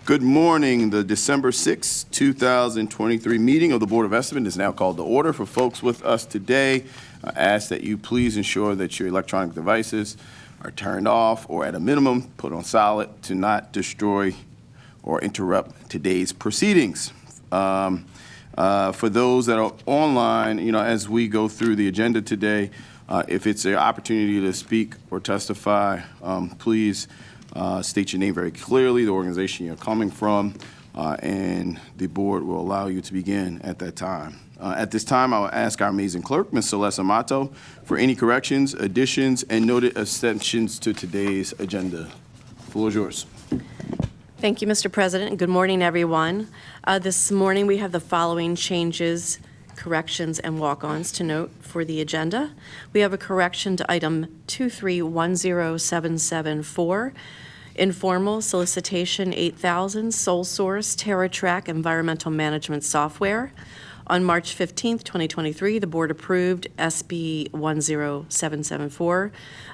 Good morning. The December 6, 2023 meeting of the Board of Estimates is now called to order. For folks with us today, I ask that you please ensure that your electronic devices are turned off or at a minimum put on silent to not destroy or interrupt today's proceedings. For those that are online, as we go through the agenda today, if it's an opportunity to speak or testify, please state your name very clearly, the organization you're coming from, and the board will allow you to begin at that time. At this time, I will ask our amazing clerk, Ms. Celeste Amato, for any corrections, additions, and noted extensions to today's agenda. The floor is yours. Thank you, Mr. President. Good morning, everyone. This morning, we have the following changes, corrections, and walk-ons to note for the agenda. We have a correction to item 2310774, informal solicitation 8,000, sole source, TerraTrack environmental management software. On March 15th, 2023, the board approved SB 10774.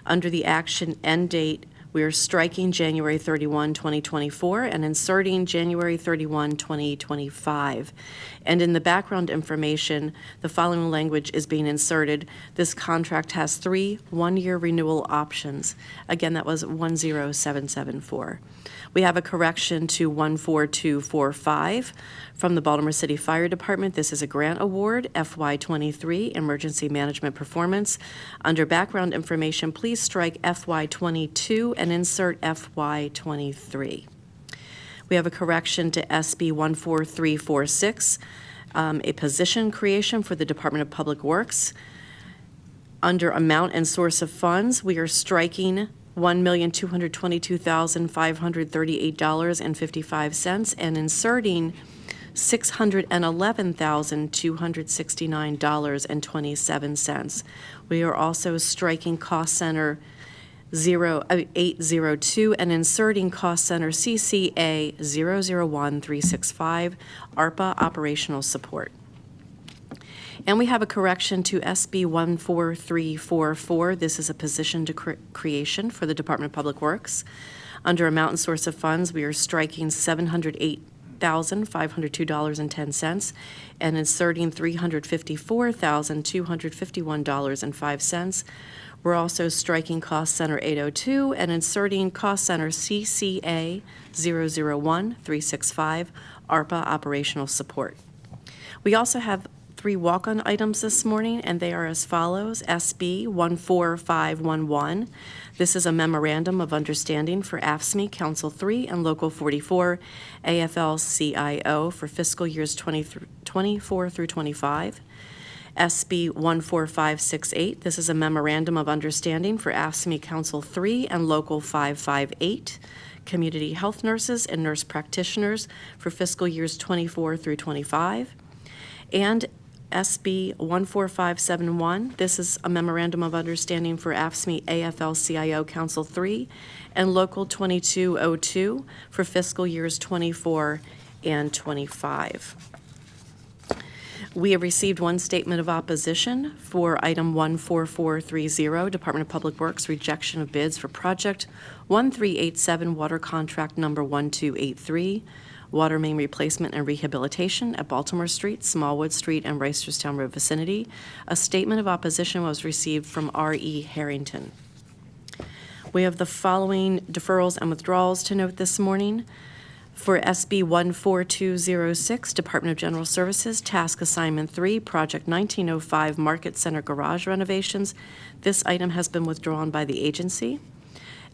Under the action end date, we are striking January 31, 2024, and inserting January 31, 2025. And in the background information, the following language is being inserted. This contract has 3 one-year renewal options. Again, that was 10774. We have a correction to 14245 from the Baltimore City Fire Department. This is a grant award, FY23, Emergency Management Performance. Under background information, please strike FY22 and insert FY23. We have a correction to SB 14346, a position creation for the Department of Public Works. Under amount and source of funds, we are striking $1,222,538.55 and inserting $611,269.27. We are also striking cost center 0802 and inserting cost center CCA 001365, ARPA operational support. And we have a correction to SB 14344. This is a position to creation for the Department of Public Works. Under amount and source of funds, we are striking $708,502.10 and inserting $354,251.05. We're also striking cost center 802 and inserting cost center CCA 001365, ARPA operational support. We also have 3 walk-on items this morning, and they are as follows. SB 14511. This is a memorandum of understanding for AFSCME Council 3 and Local 44 AFL-CIO for fiscal years 24 through 25. SB 14568. This is a memorandum of understanding for AFSCME Council 3 and Local 558 community health nurses and nurse practitioners for fiscal years 24 through 25. And SB 14571, this is a memorandum of understanding for AFSCME AFL-CIO Council 3 and Local 2202 for fiscal years 24 and 25. We have received 1 statement of opposition for item 14430, Department of Public Works rejection of bids for project 1387 water contract number 1283. Water main replacement and rehabilitation at Baltimore Street, Smallwood Street, and Reisterstown Road vicinity. A statement of opposition was received from R.E. Harrington. We have the following deferrals and withdrawals to note this morning. For SB 14206, Department of General Services, Task Assignment 3, Project 1905 Market Center Garage Renovations. This item has been withdrawn by the agency.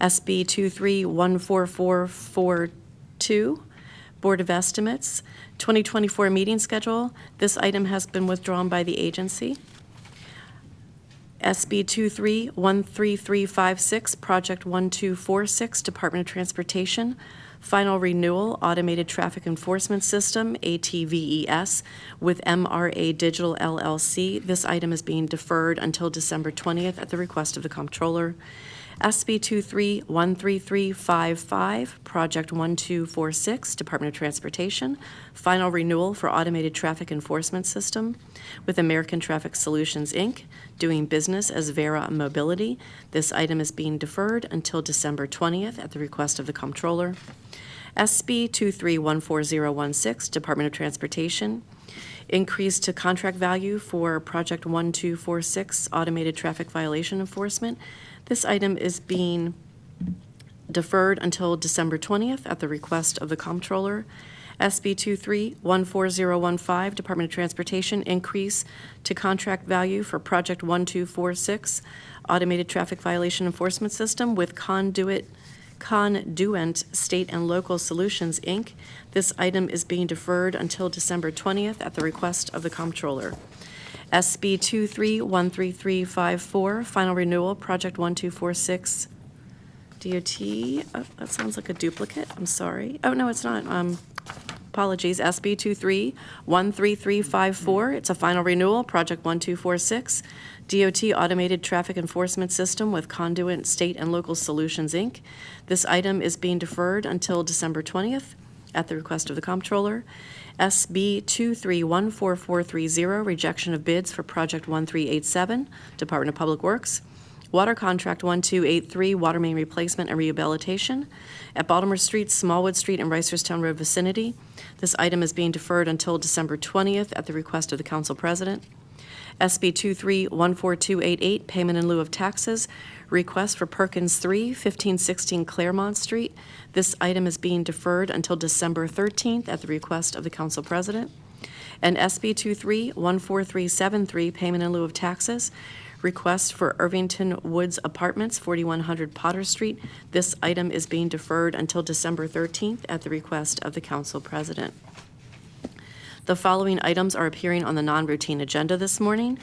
SB 2314442, Board of Estimates, 2024 meeting schedule. This item has been withdrawn by the agency. SB 2313356, Project 1246, Department of Transportation, final renewal, Automated Traffic Enforcement System, ATVES, with MRA Digital LLC. This item is being deferred until December 20th at the request of the Comptroller. SB 2313355, Project 1246, Department of Transportation, final renewal for Automated Traffic Enforcement System with American Traffic Solutions, Inc., doing business as Vera Mobility. This item is being deferred until December 20th at the request of the Comptroller. SB 23-14016, Department of Transportation, increase to contract value for Project 1246, Automated Traffic Violation Enforcement. This item is being deferred until December 20th at the request of the Comptroller. SB 23-14015, Department of Transportation, increase to contract value for Project 1246, Automated Traffic Violation Enforcement System with Conduent State and Local Solutions, Inc. This item is being deferred until December 20th at the request of the Comptroller. SB 23-13354, final renewal, Project 1246, DOT, oh, that sounds like a duplicate, I'm sorry. Oh, no, it's not, apologies, SB 23-13354, it's a final renewal, Project 1246, DOT Automated Traffic Enforcement System with Conduent State and Local Solutions, Inc. This item is being deferred until December 20th at the request of the Comptroller. SB 23-14430, rejection of bids for Project 1387, Department of Public Works. Water Contract 1283, water main replacement and rehabilitation at Baltimore Street, Smallwood Street, and Reisterstown Road vicinity. This item is being deferred until December 20th at the request of the Council President. SB 23-14288, payment in lieu of taxes, request for Perkins 3, 1516 Claremont Street. This item is being deferred until December 13th at the request of the Council President. And SB 23-14373, payment in lieu of taxes, request for Irvington Woods Apartments, 4100 Potter Street. This item is being deferred until December 13th at the request of the Council President. The following items are appearing on the non-routine agenda this morning.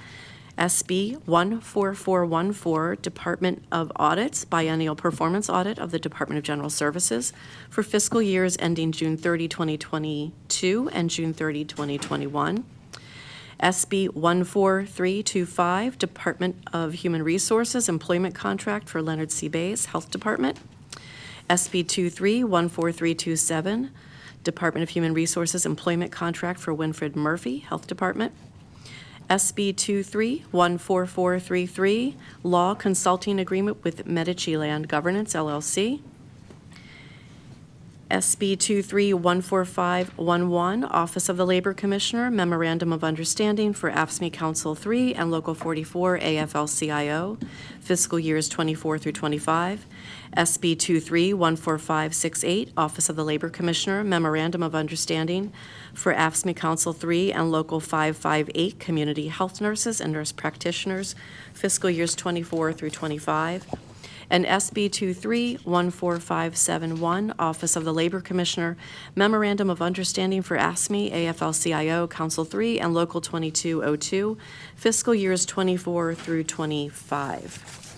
SB 14414, Department of Audits, Biennial Performance Audit of the Department of General Services for fiscal years ending June 30, 2022 and June 30, 2021. SB 14325, Department of Human Resources, Employment Contract for Leonard C. Bays, Health Department. SB 23-14327, Department of Human Resources, Employment Contract for Winfred Murphy, Health Department. SB 23-14433, Law Consulting Agreement with Medici Land Governance, LLC. SB 23-14511, Office of the Labor Commissioner, Memorandum of Understanding for AFSCME Council 3 and Local 44 AFL-CIO, fiscal years 24 through 25. SB 23-14568, Office of the Labor Commissioner, Memorandum of Understanding for AFSCME Council 3 and Local 558 Community Health Nurses and Nurse Practitioners, fiscal years 24 through 25. And SB 23-14571, Office of the Labor Commissioner, Memorandum of Understanding for AFSCME, AFL-CIO, Council 3, and Local 2202, fiscal years 24 through 25.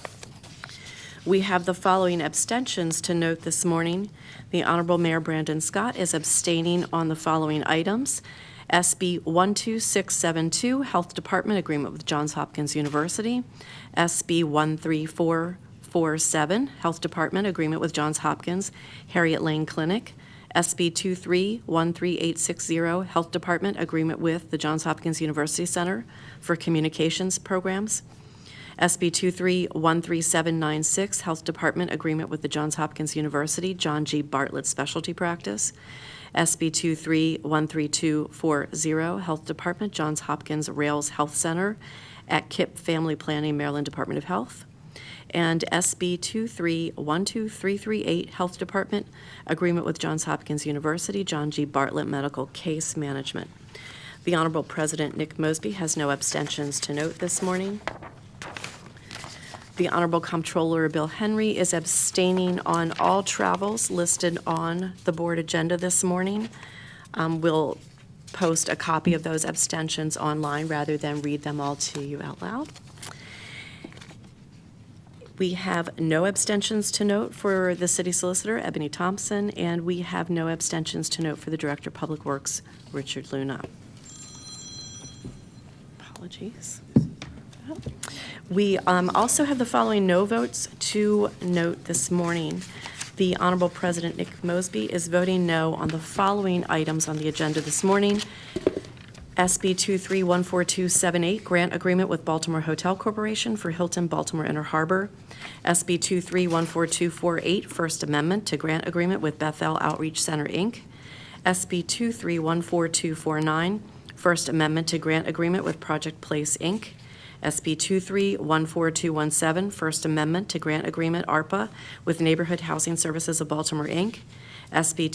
We have the following abstentions to note this morning. The Honorable Mayor Brandon Scott is abstaining on the following items. SB 12672, Health Department Agreement with Johns Hopkins University. SB 13447, Health Department Agreement with Johns Hopkins Harriet Lane Clinic. SB 23-13860, Health Department Agreement with the Johns Hopkins University Center for Communications Programs. SB 23-13796, Health Department Agreement with the Johns Hopkins University John G. Bartlett Specialty Practice. SB 23-13240, Health Department, Johns Hopkins Rails Health Center at KIPP Family Planning, Maryland Department of Health. And SB 23-12338, Health Department Agreement with Johns Hopkins University John G. Bartlett Medical Case Management. The Honorable President Nick Mosby has no abstentions to note this morning. The Honorable Comptroller Bill Henry is abstaining on all travels listed on the board agenda this morning. We'll post a copy of those abstentions online rather than read them all to you out loud. We have no abstentions to note for the City Solicitor, Ebony Thompson, and we have no abstentions to note for the Director of Public Works, Richard Luna. Apologies. We also have the following no votes to note this morning. The Honorable President, Nick Mosby, is voting no on the following items on the agenda this morning. SB 23-14278, grant agreement with Baltimore Hotel Corporation for Hilton Baltimore Inner Harbor. SB 23-14248, First Amendment to grant agreement with Bethel Outreach Center, Inc. SB 23-14249, First Amendment to grant agreement with Project Place, Inc. SB 23-14217, First Amendment to grant agreement ARPA with Neighborhood Housing Services of Baltimore, Inc. SB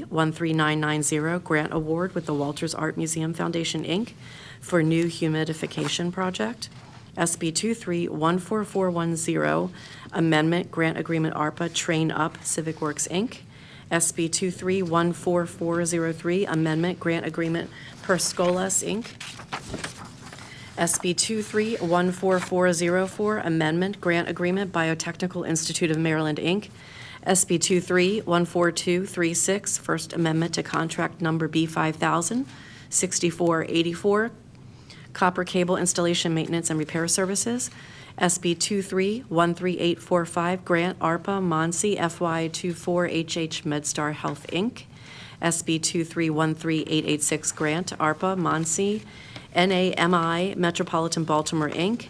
23-13990, grant award with the Walters Art Museum Foundation, Inc. for new humidification project. SB 23-14410, amendment grant agreement ARPA Train Up Civic Works, Inc. SB 23-14403, amendment grant agreement Per Scholas, Inc. SB 23-14404, amendment grant agreement Biotechnical Institute of Maryland, Inc. SB 23-14236, First Amendment to Contract Number B5000, 6484, Copper Cable Installation, Maintenance, and Repair Services. SB 23-13845, Grant ARPA Monsi FY24HH MedStar Health, Inc. SB 23-13886, Grant ARPA Monsi NAMI Metropolitan Baltimore, Inc.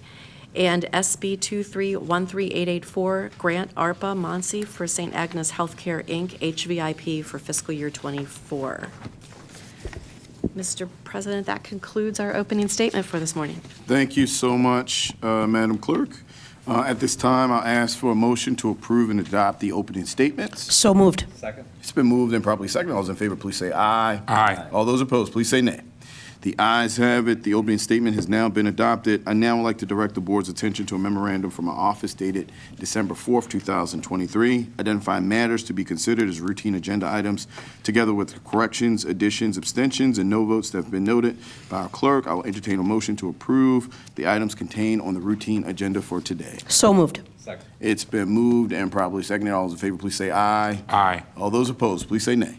And SB 23-13884, grant ARPA Monsi for St. Agnes Healthcare, Inc., HVIP for fiscal year '24. Mr. President, that concludes our opening statement for this morning. Thank you so much, Madam Clerk. At this time, I'll ask for a motion to approve and adopt the opening statements. So moved. Second. It's been moved and properly seconded. All those in favor, please say aye. Aye. All those opposed, please say nay. The ayes have it. The opening statement has now been adopted. I now would like to direct the board's attention to a memorandum from my office dated December 4th, 2023, identifying matters to be considered as routine agenda items, together with corrections, additions, abstentions, and no votes that have been noted by our clerk. I will entertain a motion to approve the items contained on the routine agenda for today. So moved. Second. It's been moved and properly seconded. All those in favor, please say aye. Aye. All those opposed, please say nay.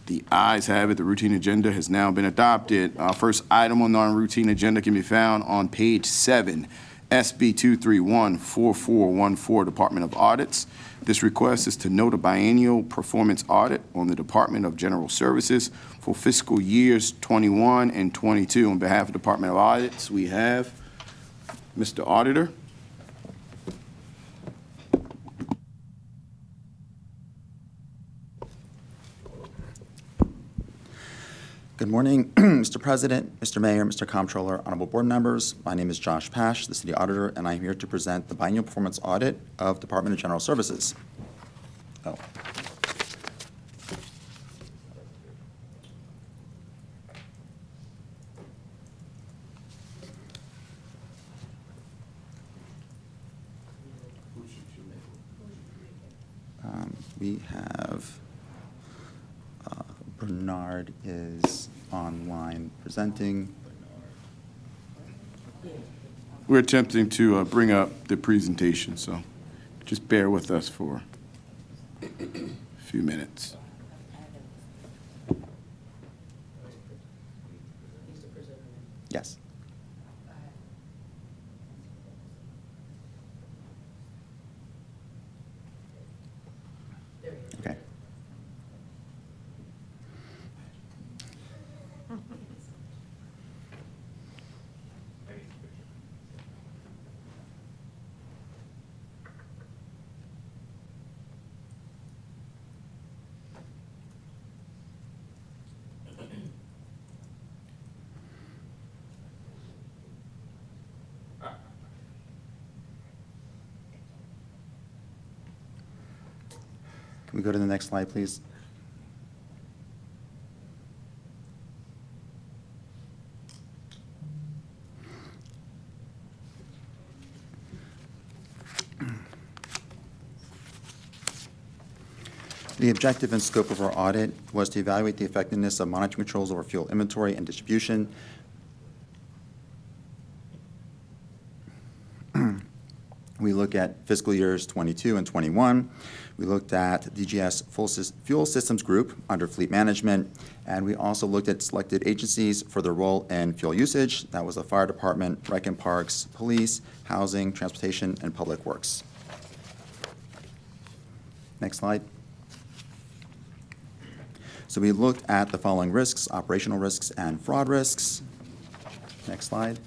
The ayes have it. The routine agenda has now been adopted. Our first item on the non-routine agenda can be found on page 7, SB 231-4414, Department of Audits. This request is to note a biennial performance audit on the Department of General Services for fiscal years 21 and 22. On behalf of the Department of Audits, we have Mr. Auditor. Good morning, Mr. President, Mr. Mayor, Mr. Comptroller, honorable board members. My name is Josh Pash, the City Auditor, and I'm here to present the biennial performance audit of Department of General Services. Oh. We have Bernard is online presenting. We're attempting to bring up the presentation, so just bear with us for a few minutes. Yes. Okay. Can we go to the next slide, please? The objective and scope of our audit was to evaluate the effectiveness of monitoring controls over fuel inventory and distribution. We look at fiscal years 22 and 21. We looked at DGS Fuel Systems Group under Fleet Management, and we also looked at selected agencies for their role in fuel usage. That was the Fire Department, Rec and Parks, Police, Housing, Transportation, and Public Works. Next slide. So we looked at the following risks: operational risks and fraud risks. Next slide.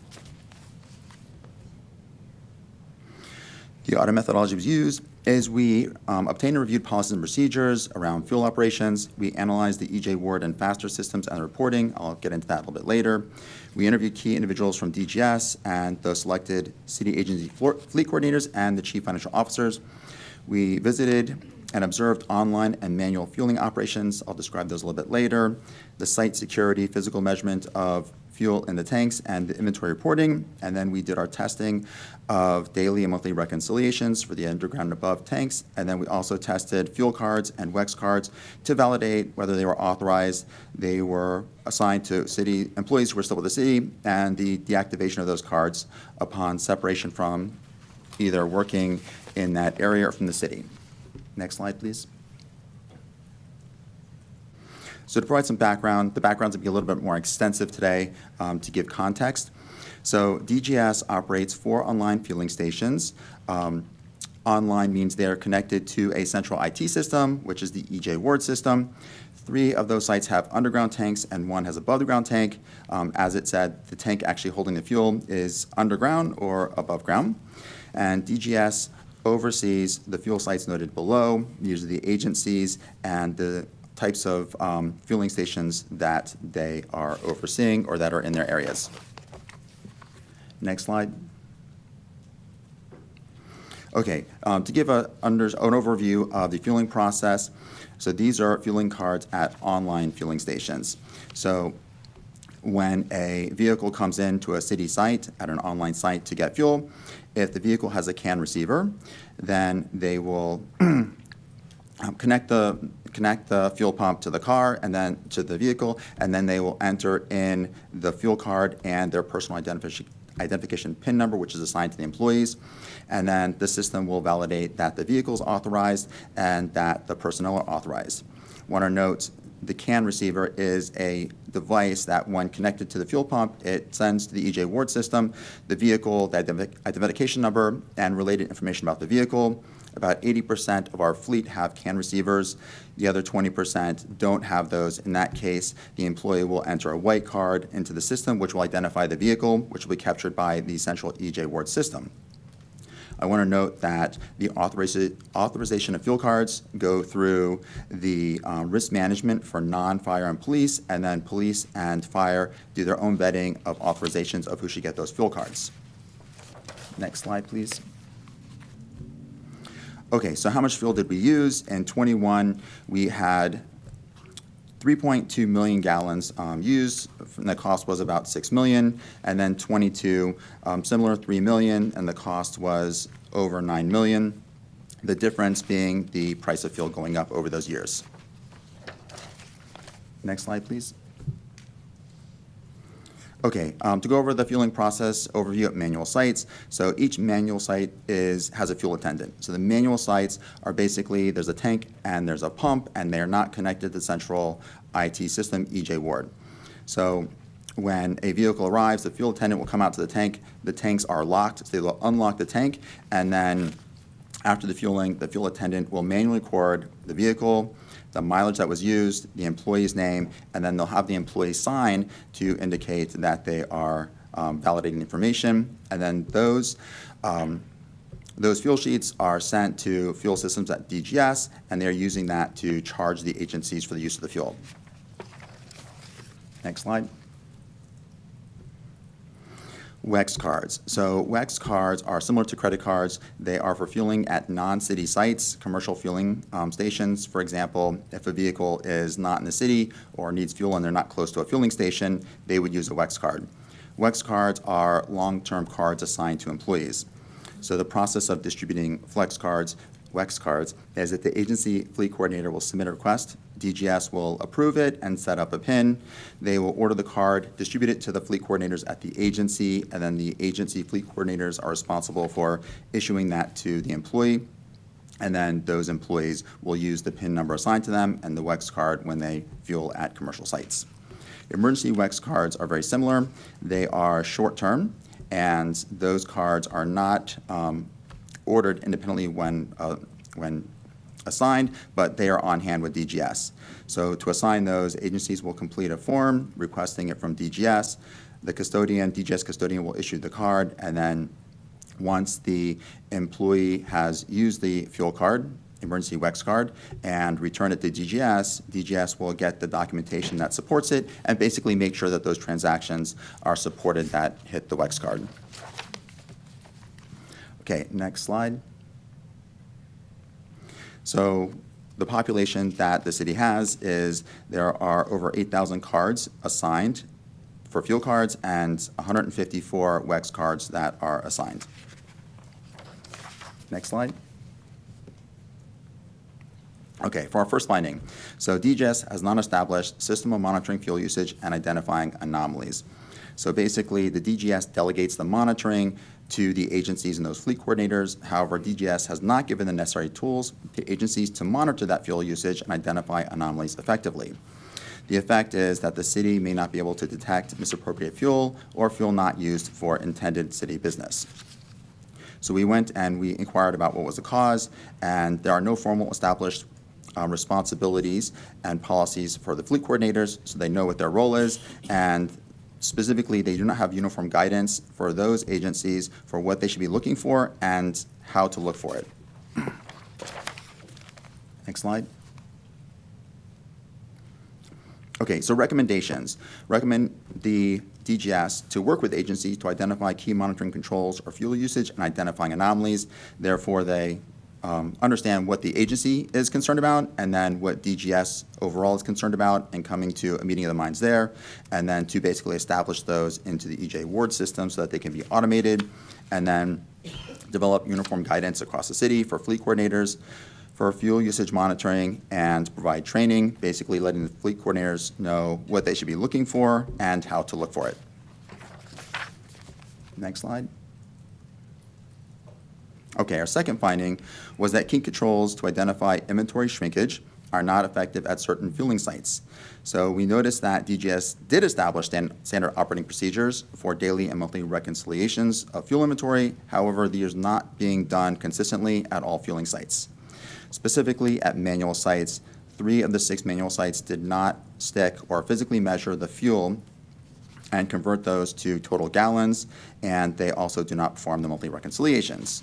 The audit methodology was used is we obtained and reviewed policies and procedures around fuel operations. We analyzed the EJ Ward and FASTER systems and the reporting. I'll get into that a little bit later. We interviewed key individuals from DGS and the selected city agency fleet coordinators and the chief financial officers. We visited and observed online and manual fueling operations. I'll describe those a little bit later. The site security, physical measurement of fuel in the tanks, and the inventory reporting. And then we did our testing of daily and monthly reconciliations for the underground and above tanks. And then we also tested fuel cards and WEX cards to validate whether they were authorized. They were assigned to city employees who were still with the city, and the deactivation of those cards upon separation from either working in that area or from the city. Next slide, please. So to provide some background, the background's going to be a little bit more extensive today to give context. So DGS operates 4 online fueling stations. Online means they are connected to a central IT system, which is the EJ Ward system. 3 of those sites have underground tanks and 1 has above the ground tank. As it said, the tank actually holding the fuel is underground or above ground. And DGS oversees the fuel sites noted below, usually the agencies and the types of fueling stations that they are overseeing or that are in their areas. Next slide. Okay, to give an overview of the fueling process, so these are fueling cards at online fueling stations. So when a vehicle comes into a city site at an online site to get fuel, if the vehicle has a CAN receiver, then they will connect the fuel pump to the car and then to the vehicle, and then they will enter in the fuel card and their personal identification PIN number, which is assigned to the employees. And then the system will validate that the vehicle is authorized and that the personnel are authorized. Want to note, the CAN receiver is a device that when connected to the fuel pump, it sends to the EJ Ward system the vehicle, the identification number, and related information about the vehicle. About 80% of our fleet have CAN receivers. The other 20% don't have those. In that case, the employee will enter a white card into the system, which will identify the vehicle, which will be captured by the central EJ Ward system. I want to note that the authorization of fuel cards go through the risk management for non-fire and police, and then police and fire do their own vetting of authorizations of who should get those fuel cards. Next slide, please. Okay, so how much fuel did we use? In 21, we had 3.2 million gallons used, and the cost was about $6 million. And then 22, similar, 3 million, and the cost was over $9 million. The difference being the price of fuel going up over those years. Next slide, please. Okay, to go over the fueling process overview at manual sites. So each manual site has a fuel attendant. So the manual sites are basically, there's a tank and there's a pump, and they're not connected to the central IT system, EJ Ward. So when a vehicle arrives, the fuel attendant will come out to the tank. The tanks are locked, so they will unlock the tank, and then after the fueling, the fuel attendant will manually record the vehicle, the mileage that was used, the employee's name, and then they'll have the employee sign to indicate that they are validating information. And then those fuel sheets are sent to fuel systems at DGS, and they're using that to charge the agencies for the use of the fuel. Next slide. WEX cards. So WEX cards are similar to credit cards. They are for fueling at non-city sites, commercial fueling stations. For example, if a vehicle is not in the city or needs fuel and they're not close to a fueling station, they would use a WEX card. WEX cards are long-term cards assigned to employees. So the process of distributing WEX cards, is that the agency fleet coordinator will submit a request. DGS will approve it and set up a PIN. They will order the card, distribute it to the fleet coordinators at the agency, and then the agency fleet coordinators are responsible for issuing that to the employee. And then those employees will use the PIN number assigned to them and the WEX card when they fuel at commercial sites. Emergency WEX cards are very similar. They are short-term, and those cards are not ordered independently when assigned, but they are on hand with DGS. So to assign those, agencies will complete a form requesting it from DGS. The custodian, DGS custodian, will issue the card, and then once the employee has used the fuel card, emergency WEX card, and return it to DGS, DGS will get the documentation that supports it and basically make sure that those transactions are supported that hit the WEX card. Okay, next slide. So the population that the city has is there are over 8,000 cards assigned for fuel cards and 154 WEX cards that are assigned. Next slide. Okay, for our first finding, so DGS has not established system of monitoring fuel usage and identifying anomalies. So basically, the DGS delegates the monitoring to the agencies and those fleet coordinators. However, DGS has not given the necessary tools to agencies to monitor that fuel usage and identify anomalies effectively. The effect is that the city may not be able to detect misappropriated fuel or fuel not used for intended city business. So we went and we inquired about what was the cause, and there are no formal established responsibilities and policies for the fleet coordinators, so they know what their role is, and specifically, they do not have uniform guidance for those agencies for what they should be looking for and how to look for it. Next slide. Okay, so recommendations. Recommend the DGS to work with agencies to identify key monitoring controls or fuel usage and identifying anomalies. Therefore, they understand what the agency is concerned about and then what DGS overall is concerned about, and coming to a meeting of the minds there, and then to basically establish those into the EJ Ward system so that they can be automated, and then develop uniform guidance across the city for fleet coordinators for fuel usage monitoring, and provide training, basically letting the fleet coordinators know what they should be looking for and how to look for it. Next slide. Okay, our second finding was that key controls to identify inventory shrinkage are not effective at certain fueling sites. So we noticed that DGS did establish standard operating procedures for daily and monthly reconciliations of fuel inventory. However, these are not being done consistently at all fueling sites. Specifically at manual sites, 3 of the 6 manual sites did not stick or physically measure the fuel and convert those to total gallons, and they also do not perform the monthly reconciliations.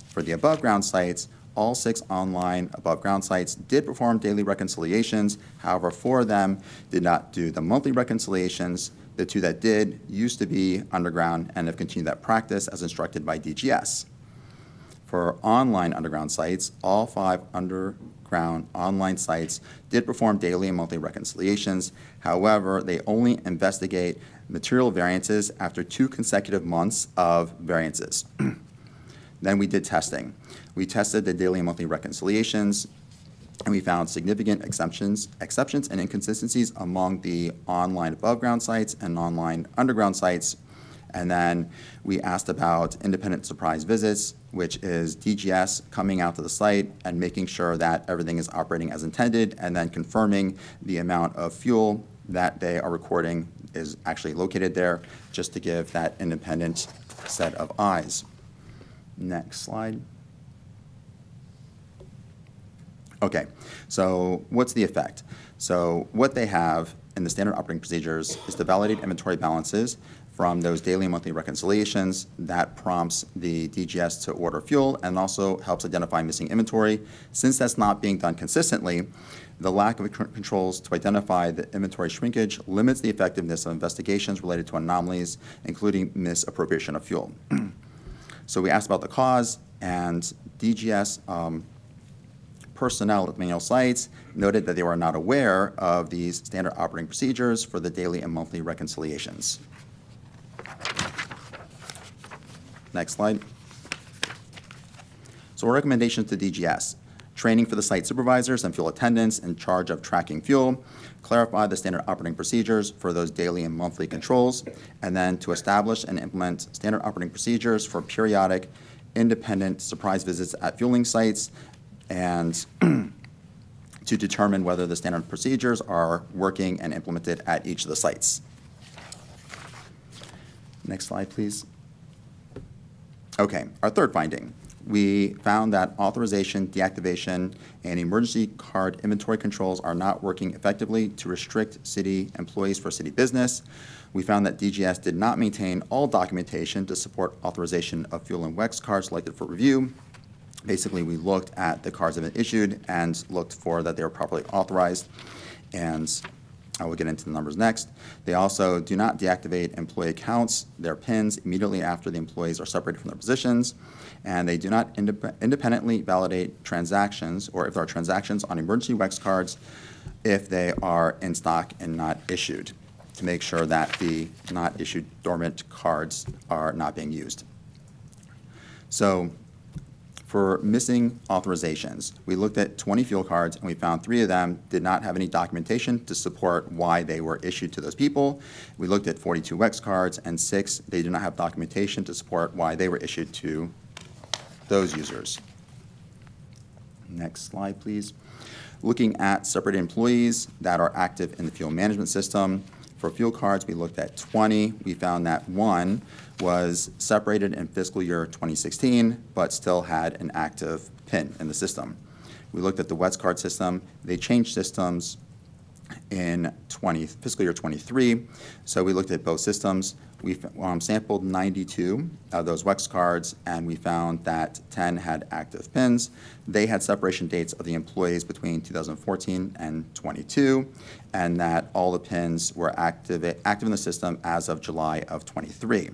For the above-ground sites, all 6 online above-ground sites did perform daily reconciliations. However, 4 of them did not do the monthly reconciliations. The 2 that did used to be underground and have continued that practice as instructed by DGS. For online underground sites, all 5 underground online sites did perform daily and monthly reconciliations. However, they only investigate material variances after 2 consecutive months of variances. Then we did testing. We tested the daily and monthly reconciliations, and we found significant exceptions and inconsistencies among the online above-ground sites and online underground sites. And then we asked about independent surprise visits, which is DGS coming out to the site and making sure that everything is operating as intended, and then confirming the amount of fuel that they are recording is actually located there, just to give that independent set of eyes. Next slide. Okay, so what's the effect? So what they have in the standard operating procedures is to validate inventory balances from those daily and monthly reconciliations. That prompts the DGS to order fuel and also helps identify missing inventory. Since that's not being done consistently, the lack of controls to identify the inventory shrinkage limits the effectiveness of investigations related to anomalies, including misappropriation of fuel. So we asked about the cause, and DGS personnel at manual sites noted that they were not aware of these standard operating procedures for the daily and monthly reconciliations. Next slide. So recommendations to DGS. Training for the site supervisors and fuel attendants in charge of tracking fuel, clarify the standard operating procedures for those daily and monthly controls, and then to establish and implement standard operating procedures for periodic independent surprise visits at fueling sites, and to determine whether the standard procedures are working and implemented at each of the sites. Next slide, please. Okay, our third finding. we found that authorization, deactivation, and emergency card inventory controls are not working effectively to restrict city employees for city business. We found that DGS did not maintain all documentation to support authorization of fuel and WEX cards selected for review. Basically, we looked at the cards that have been issued and looked for that they were properly authorized, and I will get into the numbers next. They also do not deactivate employee accounts, their PINs, immediately after the employees are separated from their positions, and they do not independently validate transactions, or if there are transactions on emergency WEX cards, if they are in stock and not issued, to make sure that the not issued dormant cards are not being used. So, for missing authorizations, we looked at 20 fuel cards, and we found 3 of them did not have any documentation to support why they were issued to those people. We looked at 42 WEX cards, and 6, they do not have documentation to support why they were issued to those users. Next slide, please. Looking at separated employees that are active in the fuel management system, for fuel cards, we looked at 20. We found that 1 was separated in fiscal year 2016, but still had an active PIN in the system. We looked at the WEX card system. They changed systems in fiscal year 23, so we looked at both systems. We sampled 92 of those WEX cards, and we found that 10 had active PINs. They had separation dates of the employees between 2014 and 22, and that all the PINs were active in the system as of July of 23.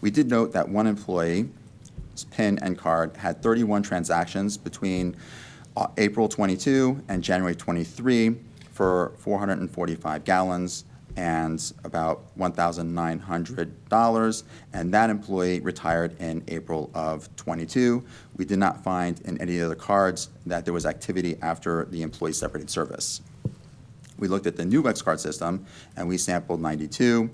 We did note that one employee's PIN and card had 31 transactions between April 22 and January 23 for 445 gallons and about $1,900, and that employee retired in April of 22. We did not find in any of the cards that there was activity after the employee separated service. We looked at the new WEX card system, and we sampled 92.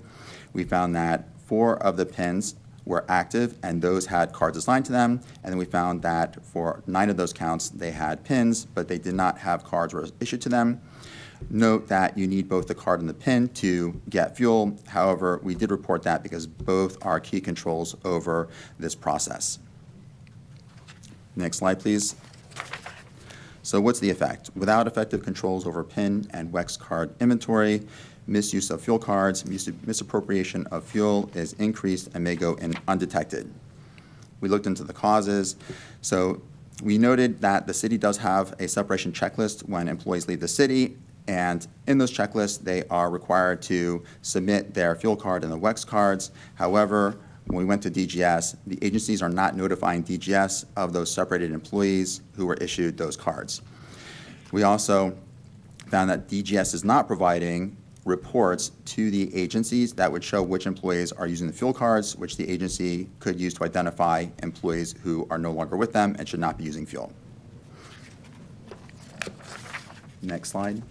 We found that 4 of the PINs were active, and those had cards assigned to them, and then we found that for 9 of those counts, they had PINs, but they did not have cards issued to them. Note that you need both the card and the PIN to get fuel. However, we did report that because both are key controls over this process. Next slide, please. So what's the effect? Without effective controls over PIN and WEX card inventory, misuse of fuel cards, misappropriation of fuel is increased and may go in undetected. We looked into the causes. So we noted that the city does have a separation checklist when employees leave the city, and in those checklists, they are required to submit their fuel card and the WEX cards. However, when we went to DGS, the agencies are not notifying DGS of those separated employees who were issued those cards. We also found that DGS is not providing reports to the agencies that would show which employees are using the fuel cards, which the agency could use to identify employees who are no longer with them and should not be using fuel. Next slide.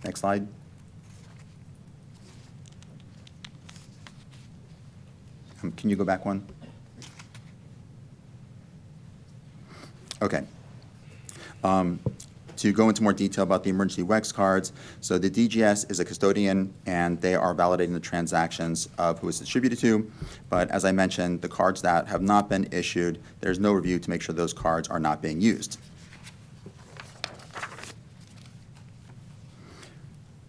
Next slide. Can you go back one? Okay. To go into more detail about the emergency WEX cards, so the DGS is a custodian, and they are validating the transactions of who it's distributed to. But as I mentioned, the cards that have not been issued, there's no review to make sure those cards are not being used.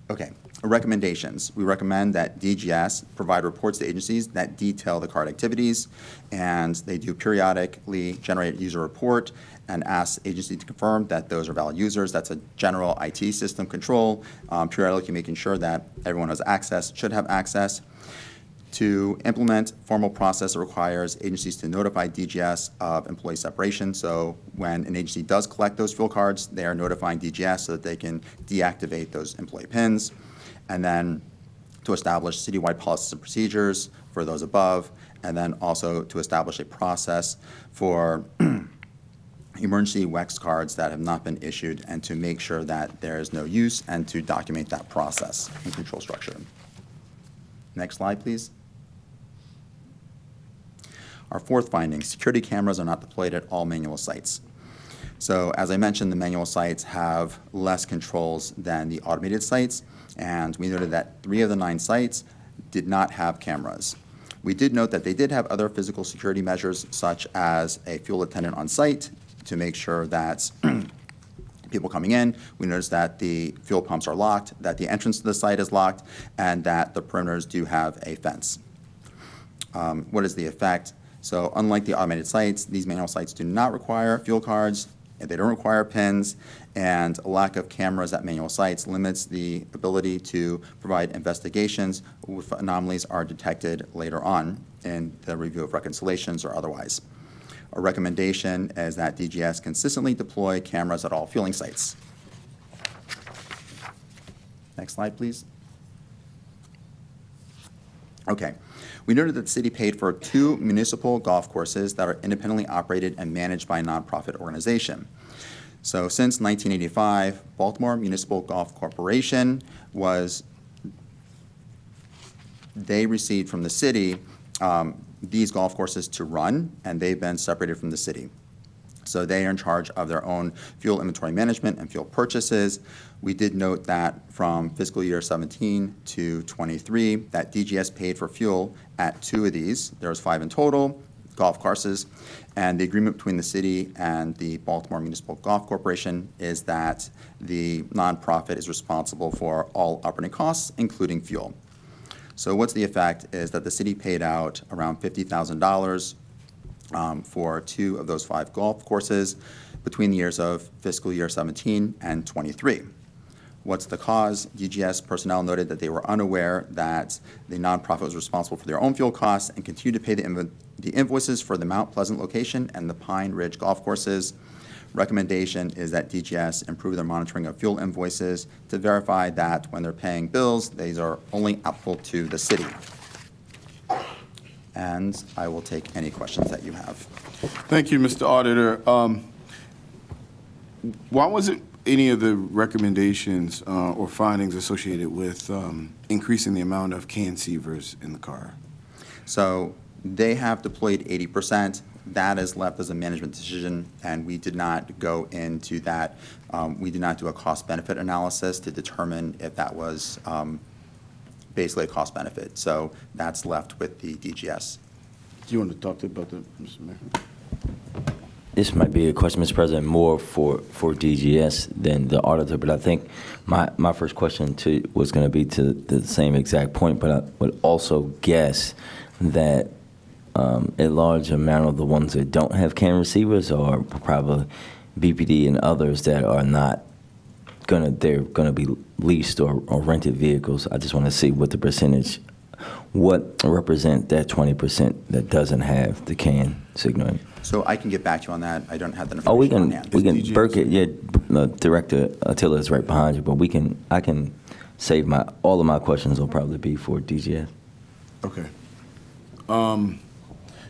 Okay, recommendations. We recommend that DGS provide reports to agencies that detail the card activities, and they do periodically generate a user report and ask the agency to confirm that those are valid users. That's a general IT system control, periodically making sure that everyone has access, should have access. To implement formal process that requires agencies to notify DGS of employee separation. So when an agency does collect those fuel cards, they are notifying DGS so that they can deactivate those employee PINs. And then to establish citywide policies and procedures for those above, and then also to establish a process for emergency WEX cards that have not been issued, and to make sure that there is no use, and to document that process and control structure. Next slide, please. Our fourth finding, security cameras are not deployed at all manual sites. So as I mentioned, the manual sites have less controls than the automated sites, and we noted that 3 of the 9 sites did not have cameras. We did note that they did have other physical security measures, such as a fuel attendant on site to make sure that people coming in, we noticed that the fuel pumps are locked, that the entrance to the site is locked, and that the perimeters do have a fence. What is the effect? So unlike the automated sites, these manual sites do not require fuel cards, and they don't require pins, and a lack of cameras at manual sites limits the ability to provide investigations if anomalies are detected later on in the review of reconciliations or otherwise. A recommendation is that DGS consistently deploy cameras at all fueling sites. Next slide, please. Okay. We noted that the city paid for 2 municipal golf courses that are independently operated and managed by a nonprofit organization. So since 1985, Baltimore Municipal Golf Corporation they received from the city these golf courses to run, and they've been separated from the city. So they are in charge of their own fuel inventory management and fuel purchases. We did note that from fiscal year 17 to 23, that DGS paid for fuel at 2 of these. There was 5 in total, golf courses. And the agreement between the city and the Baltimore Municipal Golf Corporation is that the nonprofit is responsible for all operating costs, including fuel. So what's the effect is that the city paid out around $50,000 for 2 of those 5 golf courses between the years of fiscal year 17 and 23. What's the cause? DGS personnel noted that they were unaware that the nonprofit was responsible for their own fuel costs and continued to pay the invoices for the Mount Pleasant location and the Pine Ridge golf courses. Recommendation is that DGS improve their monitoring of fuel invoices to verify that when they're paying bills, these are only applicable to the city. And I will take any questions that you have. Thank you, Mr. Auditor. Why wasn't any of the recommendations or findings associated with increasing the amount of can-sievers in the car? So they have deployed 80%. That is left as a management decision, and we did not go into that. We did not do a cost-benefit analysis to determine if that was basically a cost-benefit. So that's left with the DGS. Do you want to talk about that, Mr. Mayor? This might be a question, Mr. President, more for DGS than the auditor, but I think my first question was going to be to the same exact point, but I would also guess that a large amount of the ones that don't have CAN receivers are probably BPD and others that are not they're gonna be leased or rented vehicles. I just want to see what the percentage, what represent that 20% that doesn't have the CAN signaling. So I can get back to you on that. I don't have that Oh, information on hand. Is DGS Burkett, Director Attila is right behind you, but I can save all of my questions will probably be for DGS. Okay.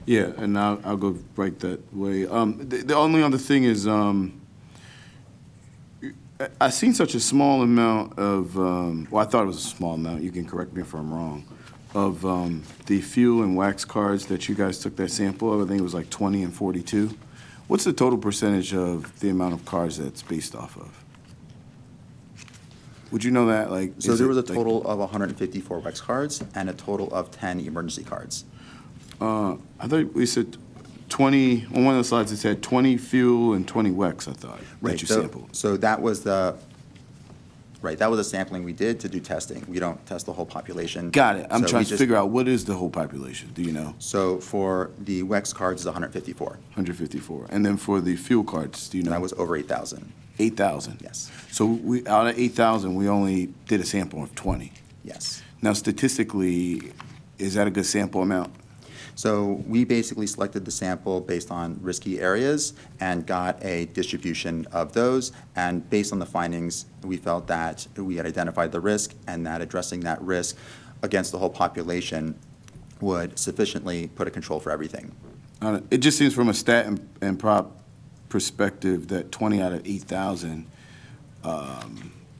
Yeah, and I'll go right that way. The only other thing is, I seen such a small amount of, well, I thought it was a small amount, you can correct me if I'm wrong, of the fuel and wax cards that you guys took that sample of. I think it was like 20 and 42. What's the total percentage of the amount of cars that's based off of? Would you know that? Like, So is there it, was a like- total of 154 WEX cards and a total of 10 emergency cards. I thought we said 20, on one of the slides it said 20 fuel and 20 WEX, I thought, that you sampled. So that was that was a sampling we did to do testing. We don't test the whole population. Got it. I'm So trying we to just- figure out what is the whole population, do you know? So for the WEX cards is 154, 154. And then for the fuel cards, do you and know? that was over 8,000. 8,000? Yes, So out of 8,000, we only did a sample of 20. yes. Now statistically, is that a good sample amount? So we basically selected the sample based on risky areas and got a distribution of those. And based on the findings, we felt that we had identified the risk and that addressing that risk against the whole population would sufficiently put a control for everything. It just seems from a stat and prop perspective that 20 out of 8,000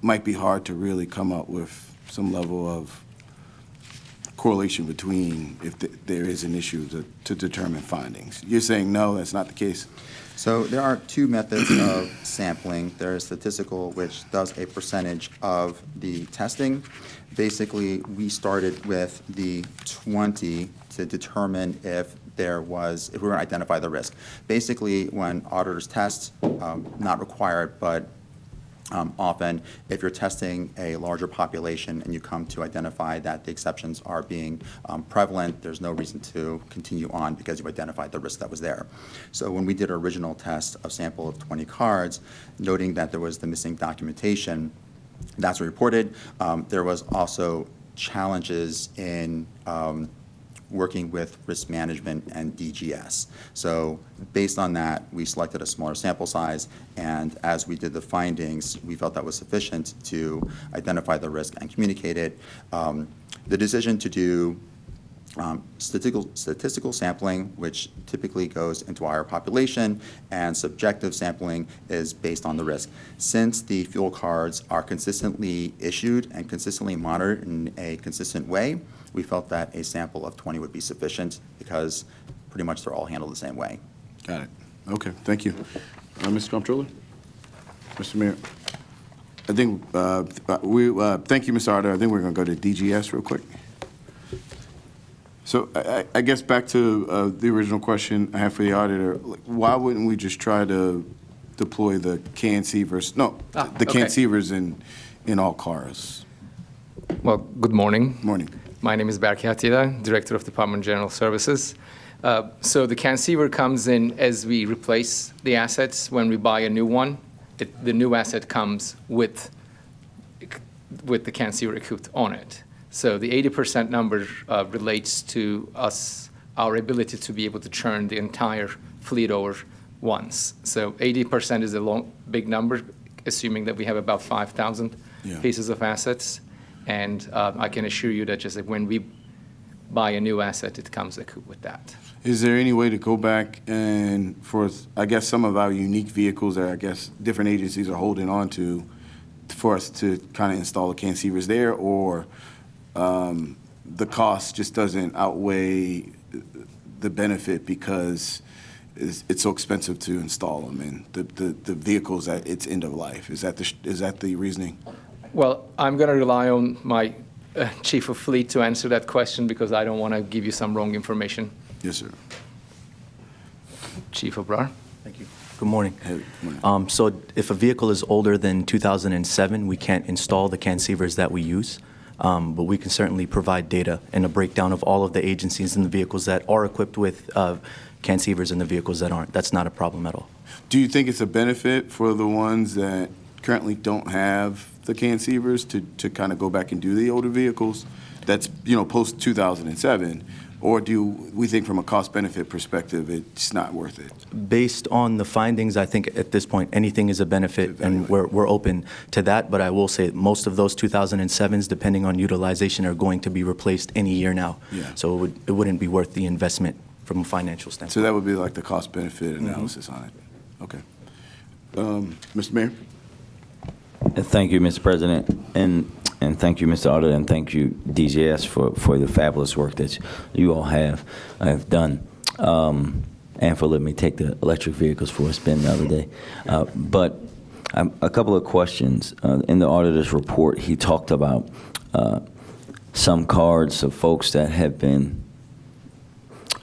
might be hard to really come up with some level of correlation between if there is an issue to determine findings. You're saying no, that's not the case? So there are 2 methods of sampling. There is statistical, which does a percentage of the testing. Basically, we started with the 20 to determine if we were going to identify the risk. Basically, when auditors test, not required, but often, if you're testing a larger population and you come to identify that the exceptions are being prevalent, there's no reason to continue on because you've identified the risk that was there. So when we did our original test of sample of 20 cards, noting that there was the missing documentation, that's reported. There was also challenges in working with risk management and DGS. So based on that, we selected a smaller sample size, and as we did the findings, we felt that was sufficient to identify the risk and communicate it. The decision to do statistical sampling, which typically goes into our population, and subjective sampling is based on the risk. Since the fuel cards are consistently issued and consistently monitored in a consistent way, we felt that a sample of 20 would be sufficient because pretty much they're all handled the same way. Got it. Okay, thank you. Mr. Comptroller? Mr. Mayor? I think thank you, Mr. Arder. I think we're going to go to DGS real quick. So I guess back to the original question I have for the auditor, why wouldn't we just try to deploy the canceivers, the canceivers in all cars? Well, good morning. Morning. My name is Berke Atila, Director of Department of General Services. So the canceiver comes in as we replace the assets. When we buy a new one, the new asset comes with the canceiver equipped on it. So the 80% number relates to our ability to be able to churn the entire fleet over once. So 80% is a big number, assuming that we have about 5,000 pieces of assets. And I can assure you that just like when we buy a new asset, it comes equipped with that. Is there any way to go back and for, I guess, some of our unique vehicles that I guess different agencies are holding on to for us to kind of install the canceivers there, or the cost just doesn't outweigh the benefit because it's so expensive to install them and the vehicles at its end of life? Is that the reasoning? Well, I'm going to rely on my chief of fleet to answer that question because I don't want to give you some wrong information. Yes, sir. Chief Obrar. Thank you. Good morning. Hey, good morning. So if a vehicle is older than 2007, we can't install the canceivers that we use, but we can certainly provide data and a breakdown of all of the agencies and the vehicles that are equipped with canceivers and the vehicles that aren't. That's not a problem at all. Do you think it's a benefit for the ones that currently don't have the canceivers to kind of go back and do the older vehicles that's, post 2007? Or do we think from a cost-benefit perspective, it's not worth it? Based on the findings, I think at this point, anything is a benefit, and we're open to that. But I will say most of those 2007s, depending on utilization, are going to be replaced any year now. Yeah. So it wouldn't be worth the investment from a financial standpoint. So that would be like the cost-benefit analysis on it. Okay. Mr. Mayor? Thank you, Mr. President, and thank you, Mr. Auditor, and thank you, DGS, for the fabulous work that you all have done, and for letting me take the electric vehicles for a spin the other day. But a couple of questions. In the auditor's report, he talked about some cards of folks that have been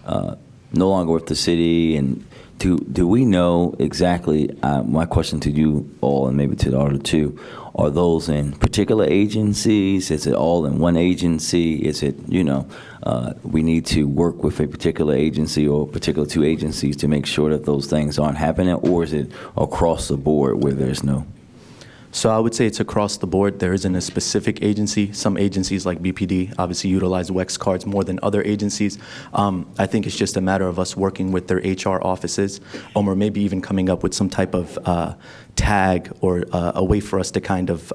no longer with the city, and do we know exactly, my question to you all and maybe to the auditor too, are those in particular agencies? Is it all in one agency? Is it, we need to work with a particular agency or particular two agencies to make sure that those things aren't happening, or is it across the board where there's no? So I would say it's across the board. There isn't a specific agency. Some agencies like BPD obviously utilize WEX cards more than other agencies. I think it's just a matter of us working with their HR offices, or maybe even coming up with some type of tag or a way for us to kind of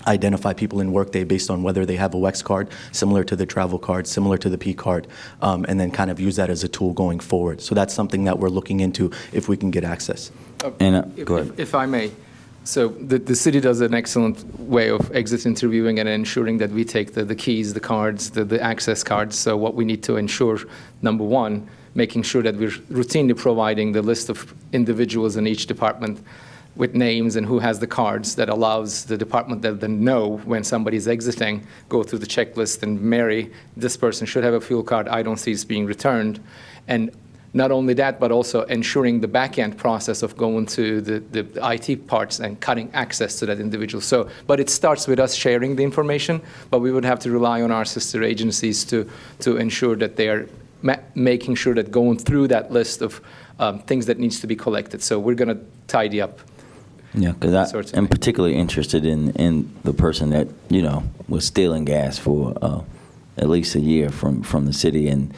identify people in Workday based on whether they have a WEX card, similar to the travel card, similar to the P card, and then kind of use that as a tool going forward. So that's something that we're looking into if we can get access. And go ahead. If I may. So the city does an excellent way of exit interviewing and ensuring that we take the keys, the cards, the access cards. So what we need to ensure, number one, making sure that we're routinely providing the list of individuals in each department with names and who has the cards that allows the department that then know when somebody's exiting, go through the checklist and Mary, this person should have a fuel card, I don't see it's being returned. And not only that, but also ensuring the back-end process of going to the IT parts and cutting access to that individual. So, but it starts with us sharing the information, but we would have to rely on our sister agencies to ensure that they are making sure that going through that list of things that needs to be collected. So we're going to tidy up. Yeah, because Sorts of I'm things. particularly interested in the person that, was stealing gas for at least a year from the city, and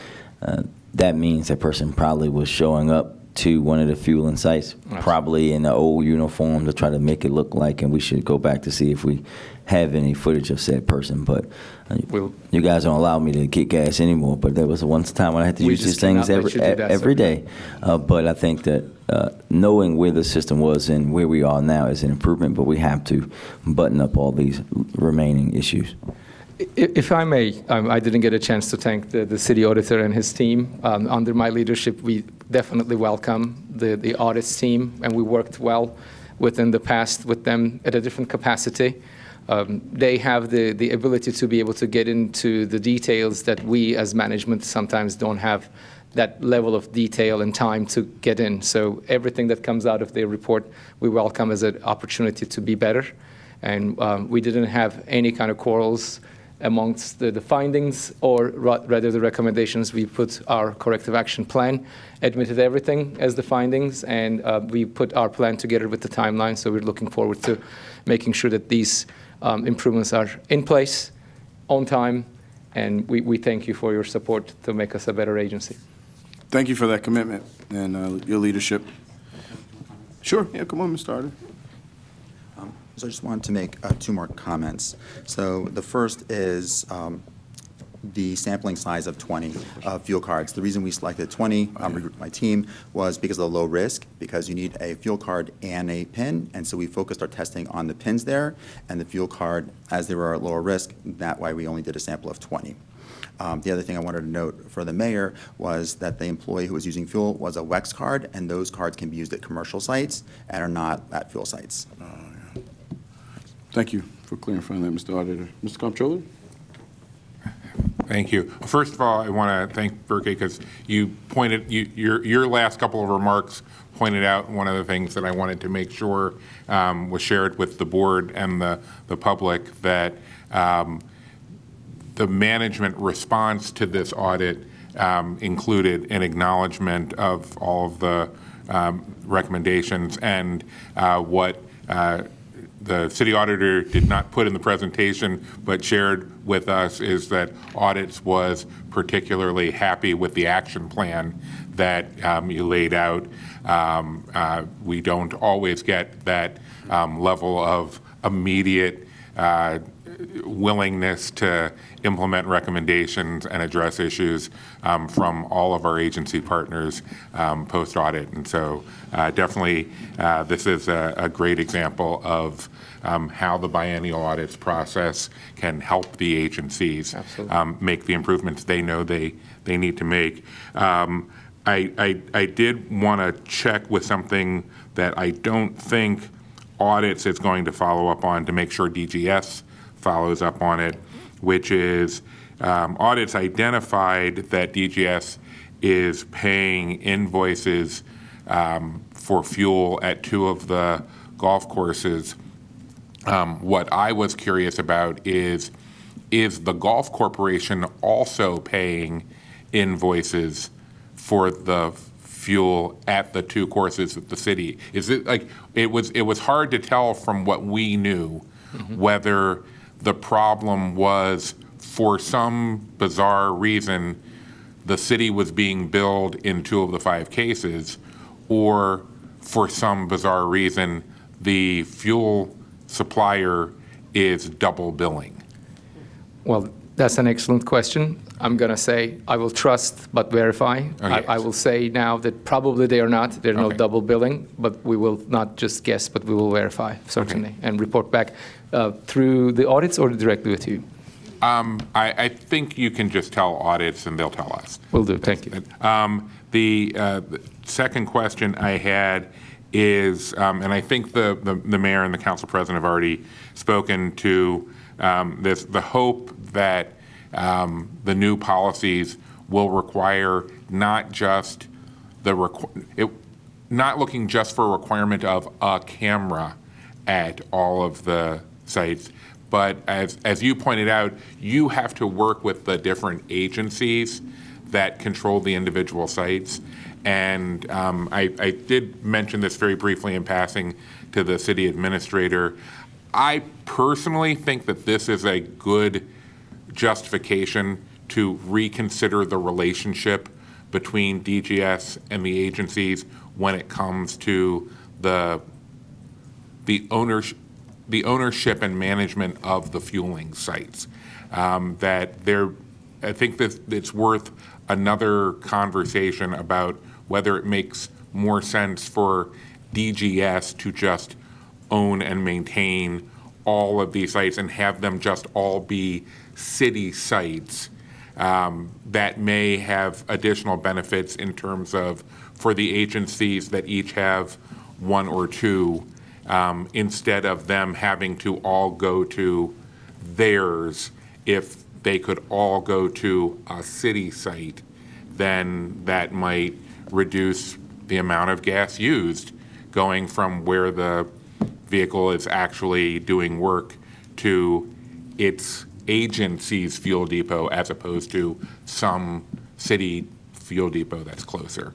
that means that person probably was showing up to one of the fueling sites, probably in an old uniform to try to make it look like, and we should go back to see if we have any footage of said person. But you guys don't allow me to get gas anymore, but there was once a time when I had to We use just these things cannot let you do that, every sir. day. But I think that knowing where the system was and where we are now is an improvement, but we have to button up all these remaining issues. If I may, I didn't get a chance to thank the city auditor and his team. Under my leadership, we definitely welcome the audits team, and we worked well within the past with them at a different capacity. They have the ability to be able to get into the details that we as management sometimes don't have that level of detail and time to get in. So everything that comes out of their report, we welcome as an opportunity to be better. And we didn't have any kind of quarrels amongst the findings, or rather the recommendations. We put our corrective action plan, admitted everything as the findings, and we put our plan together with the timeline. So we're looking forward to making sure that these improvements are in place, on time, and we thank you for your support to make us a better agency. Thank you for that commitment and your leadership. Sure, yeah, come on, Mr. Arden. So I just wanted to make 2 more comments. So the first is the sampling size of 20 fuel cards. The reason we selected 20, my team, was because of the low risk, because you need a fuel card and a PIN, and so we focused our testing on the PINs there, and the fuel card, as they were at lower risk, that why we only did a sample of 20. The other thing I wanted to note for the mayor was that the employee who was using fuel was a WEX card, and those cards can be used at commercial sites and are not at fuel sites. Thank you for clarifying that, Mr. Auditor. Mr. Comptroller? Thank you. First of all, I want to thank Burke because you pointed, your last couple of remarks pointed out one of the things that I wanted to make sure was shared with the board and the public, that the management response to this audit included an acknowledgement of all of the recommendations, and what the city auditor did not put in the presentation but shared with us is that audits was particularly happy with the action plan that you laid out. We don't always get that level of immediate willingness to implement recommendations and address issues from all of our agency partners post-audit. And so definitely this is a great example of how the biennial audits process can help the agencies make the improvements they know they need to make. I did want to check with something that I don't think audits is going to follow up on to make sure DGS follows up on it, which is audits identified that DGS is paying invoices for fuel at 2 of the golf courses. What I was curious about is the golf corporation also paying invoices for the fuel at the 2 courses at the city? Is it like, it was hard to tell from what we knew whether the problem was, for some bizarre reason, the city was being billed in 2 of the 5 cases, or for some bizarre reason, the fuel supplier is double billing. Well, that's an excellent question. I'm going to say I will trust but verify. Oh, yes. I will say now that probably they are not. There's no Okay. double billing, but we will not just guess, but we will verify, certainly, and report back through the audits or directly with you. I think you can just tell audits and they'll tell us. Will do. Thank you. The second question I had is, and I think the mayor and the council president have already spoken to the hope that the new policies will require not just not looking just for a requirement of a camera at all of the sites, but as you pointed out, you have to work with the different agencies that control the individual sites. And I did mention this very briefly in passing to the city administrator. I personally think that this is a good justification to reconsider the relationship between DGS and the agencies when it comes to the ownership and management of the fueling sites. I think that it's worth another conversation about whether it makes more sense for DGS to just own and maintain all of these sites and have them just all be city sites that may have additional benefits in terms of for the agencies that each have one or two, instead of them having to all go to theirs. If they could all go to a city site, then that might reduce the amount of gas used going from where the vehicle is actually doing work to its agency's fuel depot as opposed to some city fuel depot that's closer.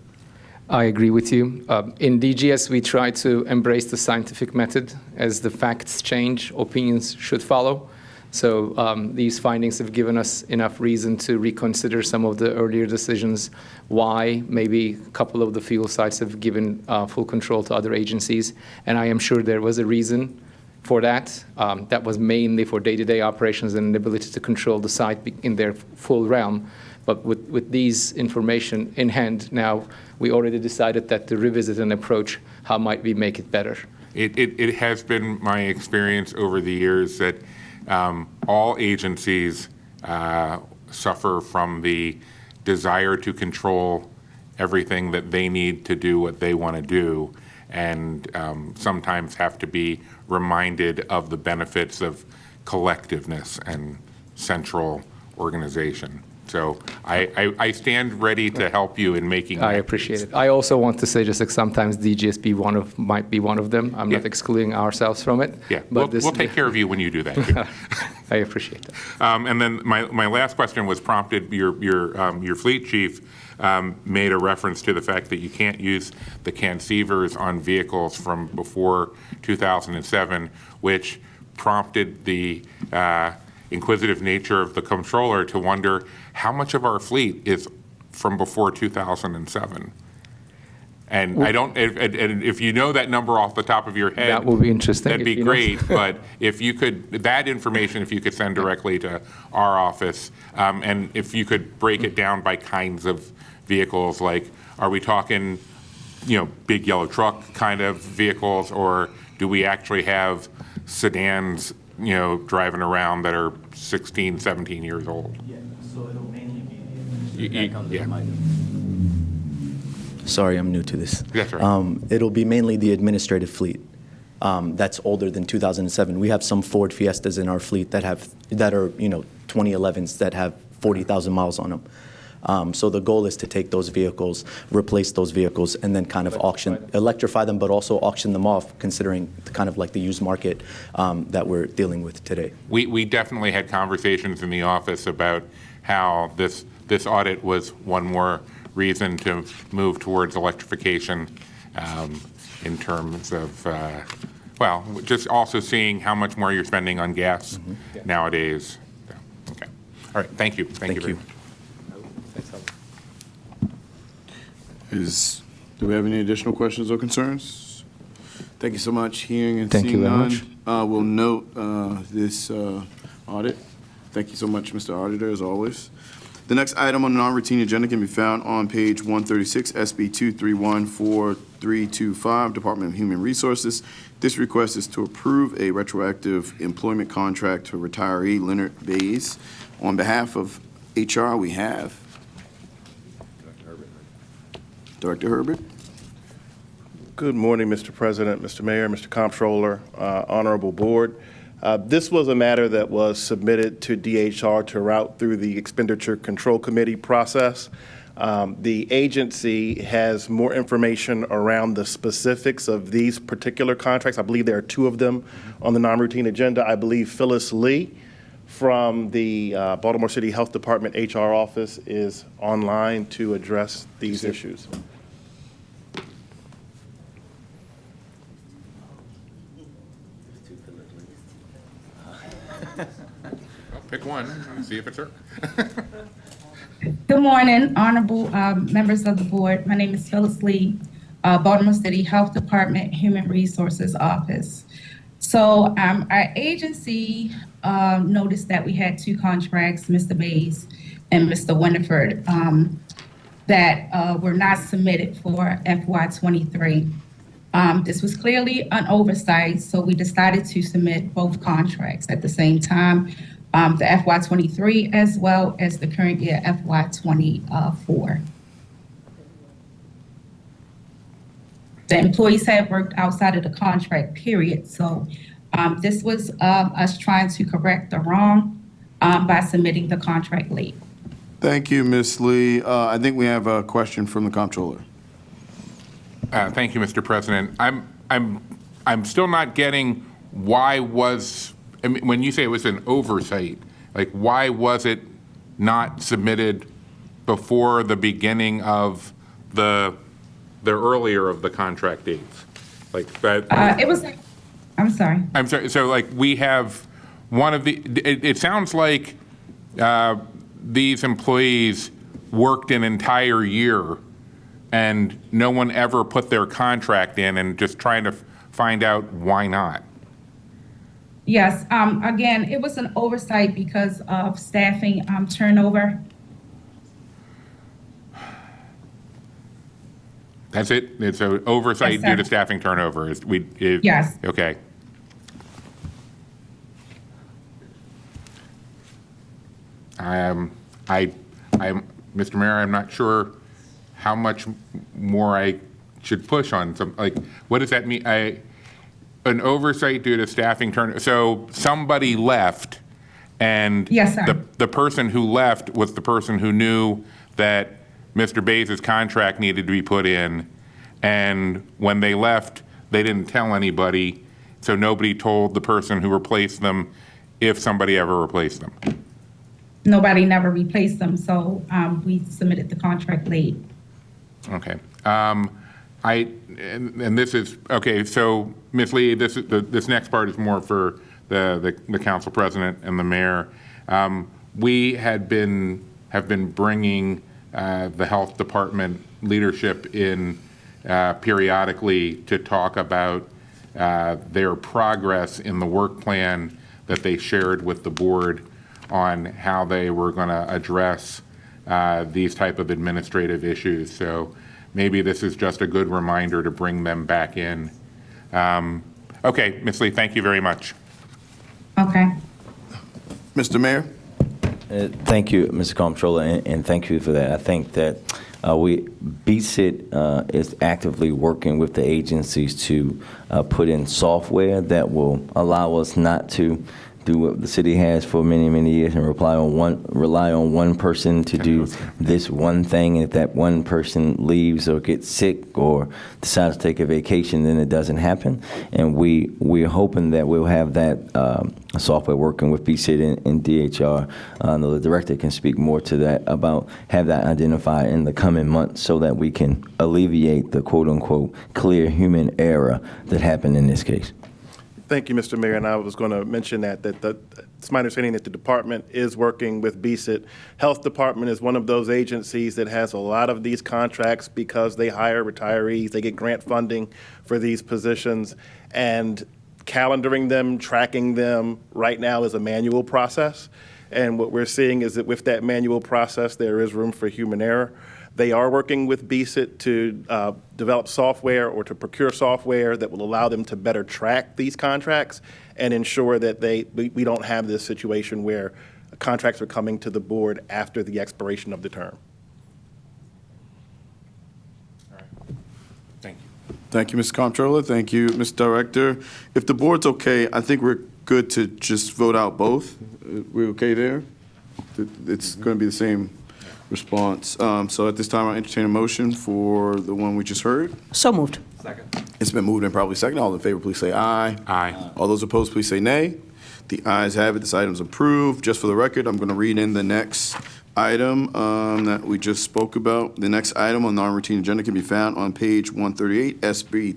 I agree with you. In DGS, we try to embrace the scientific method. As the facts change, opinions should follow. So these findings have given us enough reason to reconsider some of the earlier decisions, why maybe a couple of the fuel sites have given full control to other agencies. And I am sure there was a reason for that. That was mainly for day-to-day operations and the ability to control the site in their full realm. But with these information in hand now, we already decided that to revisit an approach, how might we make it better? It has been my experience over the years that all agencies suffer from the desire to control everything that they need to do what they want to do, and sometimes have to be reminded of the benefits of collectiveness and central organization. So I stand ready to help you in making I that appreciate case. it. I also want to say just like sometimes DGS might be one of them. I'm not Yeah. excluding ourselves from it. Yeah, but we'll take care of you when you do that, too. I appreciate that. And then my last question was prompted, your fleet chief made a reference to the fact that you can't use the cancivers on vehicles from before 2007, which prompted the inquisitive nature of the comptroller to wonder how much of our fleet is from before 2007. And if you know that number off the top of your head, That will be interesting That'd if be you know. great. But if you could, that information, if you could send directly to our office, and if you could break it down by kinds of vehicles, like, are we talking, big yellow truck kind of vehicles, or do we actually have sedans, driving around that are 16, 17 years old? Yeah, so it'll mainly be Yeah. Sorry, I'm new to this. That's right. It'll be mainly the administrative fleet that's older than 2007. We have some Ford Fiestas in our fleet that are 2011s that have 40,000 miles on them. So the goal is to take those vehicles, replace those vehicles, and then kind of electrify them, but also auction them off, considering kind of like the used market that we're dealing with today. We definitely had conversations in the office about how this audit was one more reason to move towards electrification in terms of, just also seeing how much more you're spending on gas nowadays. Yeah, okay. All right. Thank you. Thank you very much. Do we have any additional questions or concerns? Thank you so much. Hearing and Thank you seeing very none, much. we'll note this audit. Thank you so much, Mr. Auditor, as always. The next item on the non-routine agenda can be found on page 136, SB 2314325, Department of Human Resources. This request is to approve a retroactive employment contract to retiree Leonard Bays. On behalf of HR, we have Director Herbert. Good morning, Mr. President, Mr. Mayor, Mr. Comptroller, Honorable Board. This was a matter that was submitted to DHR to route through the Expenditure Control Committee process. The agency has more information around the specifics of these particular contracts. I believe there are two of them on the non-routine agenda. I believe Phyllis Lee from the Baltimore City Health Department HR office is online to address these issues. Pick one and see if it's her. Good morning, honorable members of the board. My name is Phyllis Lee, Baltimore City Health Department Human Resources Office. So our agency noticed that we had two contracts, Mr. Bays and Mr. Winifred, that were not submitted for FY23. This was clearly an oversight, so we decided to submit both contracts at the same time, the FY23 as well as the current year FY24. The employees have worked outside of the contract period, so this was us trying to correct the wrong by submitting the contract late. Thank you, Ms. Lee. I think we have a question from the comptroller. Thank you, Mr. President. I'm still not getting why was, I mean, when you say it was an oversight, like why was it not submitted before the beginning of the earlier of the contract dates? Like that. It was, I'm sorry. I'm sorry. So like we have one of the, it sounds like these employees worked an entire year and no one ever put their contract in, and just trying to find out why not. Yes, again, it was an oversight because of staffing turnover. That's it? It's an oversight Yes, due sir. to staffing turnover? Yes. Okay. Mr. Mayor, I'm not sure how much more I should push on some, like, what does that mean? An oversight due to staffing turnover. So somebody left, and Yes, sir. the person who left was the person who knew that Mr. Bays' contract needed to be put in, and when they left, they didn't tell anybody, so nobody told the person who replaced them if somebody ever replaced them. Nobody never replaced them, so we submitted the contract late. Okay. And this is, okay, so Ms. Lee, this next part is more for the council president and the mayor. We have been bringing the health department leadership in periodically to talk about their progress in the work plan that they shared with the board on how they were going to address these type of administrative issues. So maybe this is just a good reminder to bring them back in. Okay, Ms. Lee, thank you very much. Okay. Mr. Mayor? Thank you, Mr. Comptroller, and thank you for that. I think that BSIT is actively working with the agencies to put in software that will allow us not to do what the city has for many, many years and rely on one person to do this one thing. And if that one person leaves or gets sick or decides to take a vacation, then it doesn't happen. And we're hoping that we'll have that software working with BSIT and DHR. I know the director can speak more to that, about have that identified in the coming months so that we can alleviate the quote-unquote clear human error that happened in this case. Thank you, Mr. Mayor, and I was going to mention that it's my understanding that the department is working with BSIT. Health Department is one of those agencies that has a lot of these contracts because they hire retirees, they get grant funding for these positions, and calendaring them, tracking them right now is a manual process. And what we're seeing is that with that manual process, there is room for human error. They are working with BSIT to develop software or to procure software that will allow them to better track these contracts and ensure that we don't have this situation where contracts are coming to the board after the expiration of the term. All right. Thank you. Thank you, Mr. Comptroller. Thank you, Mr. Director. If the board's okay, I think we're good to just vote out both. We're okay there? It's going to be the same response. So at this time, I'll entertain a motion for the one we just heard. So moved. It's been moved and probably second. All in favor, please say aye. Aye. All those opposed, please say nay. The ayes have it. This item's approved. Just for the record, I'm going to read in the next item that we just spoke about. The next item on non-routine agenda can be found on page 138, SB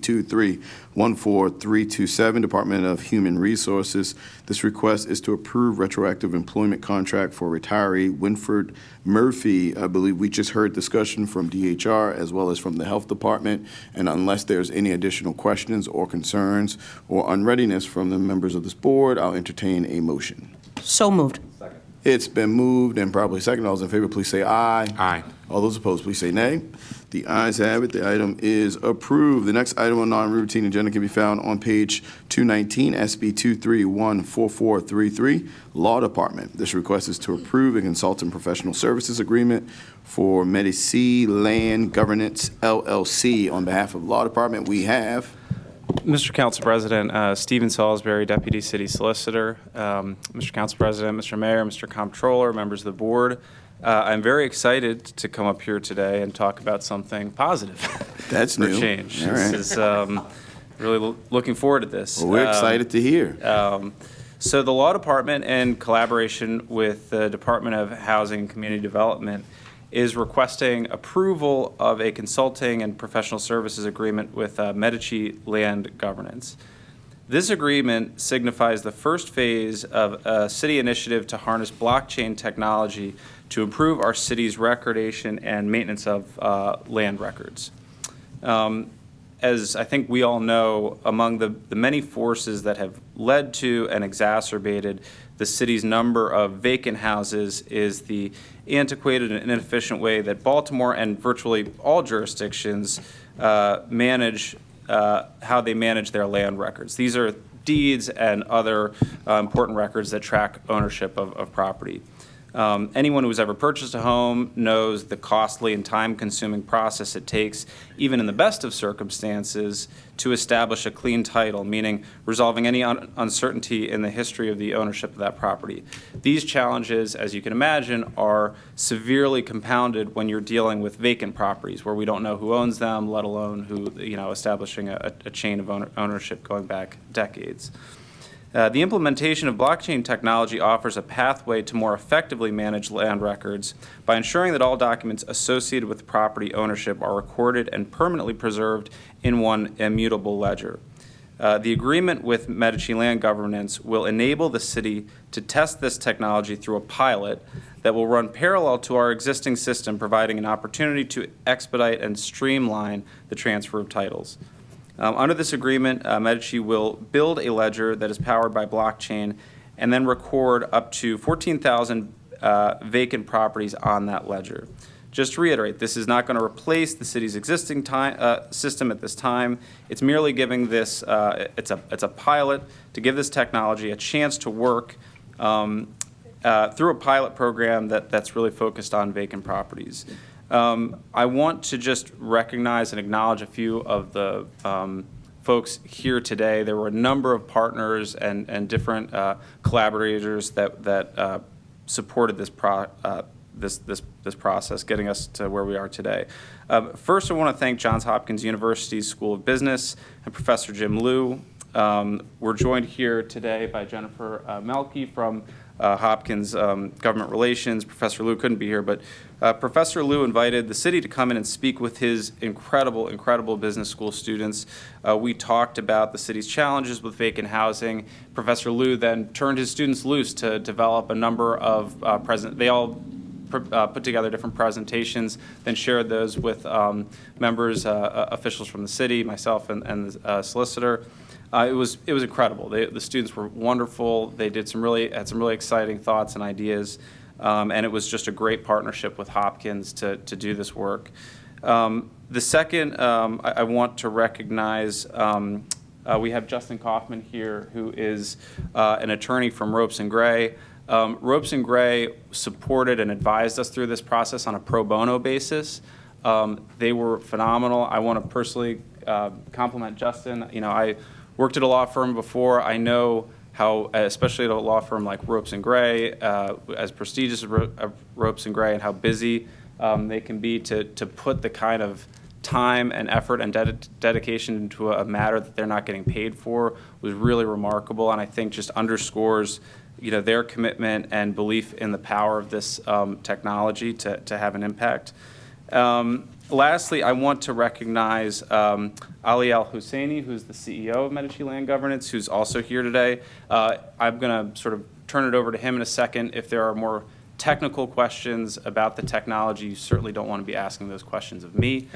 2314327, Department of Human Resources. This request is to approve retroactive employment contract for retiree Winford Murphy. I believe we just heard discussion from DHR as well as from the Health Department, and unless there's any additional questions or concerns or unreadiness from the members of this board, I'll entertain a motion. So moved. It's been moved and probably second. All those in favor, please say aye. Aye. All those opposed, please say nay. The ayes have it. The item is approved. The next item on non-routine agenda can be found on page 219, SB 2314433, Law Department. This request is to approve a consultant professional services agreement for Medici Land Governance LLC. On behalf of Law Department, we have Mr. Council President, Stephen Salisbury, Deputy City Solicitor. Mr. Council President, Mr. Mayor, Mr. Comptroller, members of the board. I'm very excited to come up here today and talk about something positive. That's for new. change. All right. This is really looking forward to this. Well, we're excited to hear. So the Law Department, in collaboration with the Department of Housing and Community Development, is requesting approval of a consulting and professional services agreement with Medici Land Governance. This agreement signifies the first phase of a city initiative to harness blockchain technology to improve our city's recordation and maintenance of land records. As I think we all know, among the many forces that have led to and exacerbated the city's number of vacant houses is the antiquated and inefficient way that Baltimore and virtually all jurisdictions manage how they manage their land records. These are deeds and other important records that track ownership of property. Anyone who's ever purchased a home knows the costly and time-consuming process it takes, even in the best of circumstances, to establish a clean title, meaning resolving any uncertainty in the history of the ownership of that property. These challenges, as you can imagine, are severely compounded when you're dealing with vacant properties, where we don't know who owns them, let alone who, establishing a chain of ownership going back decades. The implementation of blockchain technology offers a pathway to more effectively manage land records by ensuring that all documents associated with property ownership are recorded and permanently preserved in one immutable ledger. The agreement with Medici Land Governance will enable the city to test this technology through a pilot that will run parallel to our existing system, providing an opportunity to expedite and streamline the transfer of titles. Under this agreement, Medici will build a ledger that is powered by blockchain and then record up to 14,000 vacant properties on that ledger. Just to reiterate, this is not going to replace the city's existing system at this time. It's merely giving this, it's a pilot to give this technology a chance to work through a pilot program that's really focused on vacant properties. I want to just recognize and acknowledge a few of the folks here today. There were a number of partners and different collaborators that supported this process, getting us to where we are today. First, I want to thank Johns Hopkins University's School of Business and Professor Jim Liu. We're joined here today by Jennifer Melke from Hopkins Government Relations. Professor Liu couldn't be here, but Professor Liu invited the city to come in and speak with his incredible business school students. We talked about the city's challenges with vacant housing. Professor Liu then turned his students loose to develop a number of they all put together different presentations, then shared those with members, officials from the city, myself, and the solicitor. It was incredible. The students were wonderful. They had some really exciting thoughts and ideas, and it was just a great partnership with Hopkins to do this work. The second, I want to recognize, we have Justin Kaufman here, who is an attorney from Ropes and Gray. Ropes and Gray supported and advised us through this process on a pro bono basis. They were phenomenal. I want to personally compliment Justin. You know, I worked at a law firm before. I know how, especially at a law firm like Ropes and Gray, as prestigious as Ropes and Gray, and how busy they can be to put the kind of time and effort and dedication into a matter that they're not getting paid for was really remarkable, and I think just underscores, you know, their commitment and belief in the power of this technology to have an impact. Lastly, I want to recognize Ali Al-Husseini, who's the CEO of Medici Land Governance, who's also here today. I'm going to sort of turn it over to him in a second. If there are more technical questions about the technology, you certainly don't want to be asking those questions of me.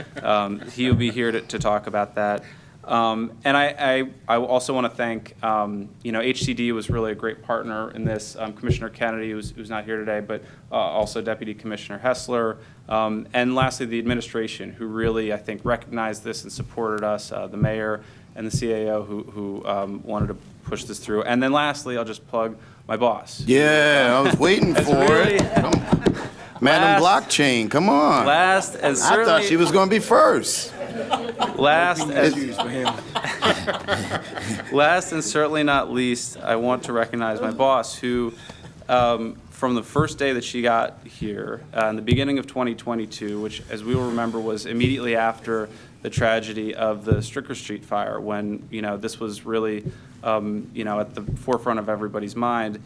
He'll be here to talk about that. And I also want to thank, you know, HCD was really a great partner in this. Commissioner Kennedy, who's not here today, but also Deputy Commissioner Hessler. And lastly, the administration, who really, I think, recognized this and supported us, the mayor and the CAO who wanted to push this through. And then lastly, I'll just plug my boss. Yeah, I was waiting for really- it. Madam Blockchain, come on. Last and I thought she was going to be first. Last and certainly not least, I want to recognize my boss, who, from the first day that she got here, in the beginning of 2022, which, as we will remember, was immediately after the tragedy of the Stricker Street fire, when, you know, this was really, you know, at the forefront of everybody's mind.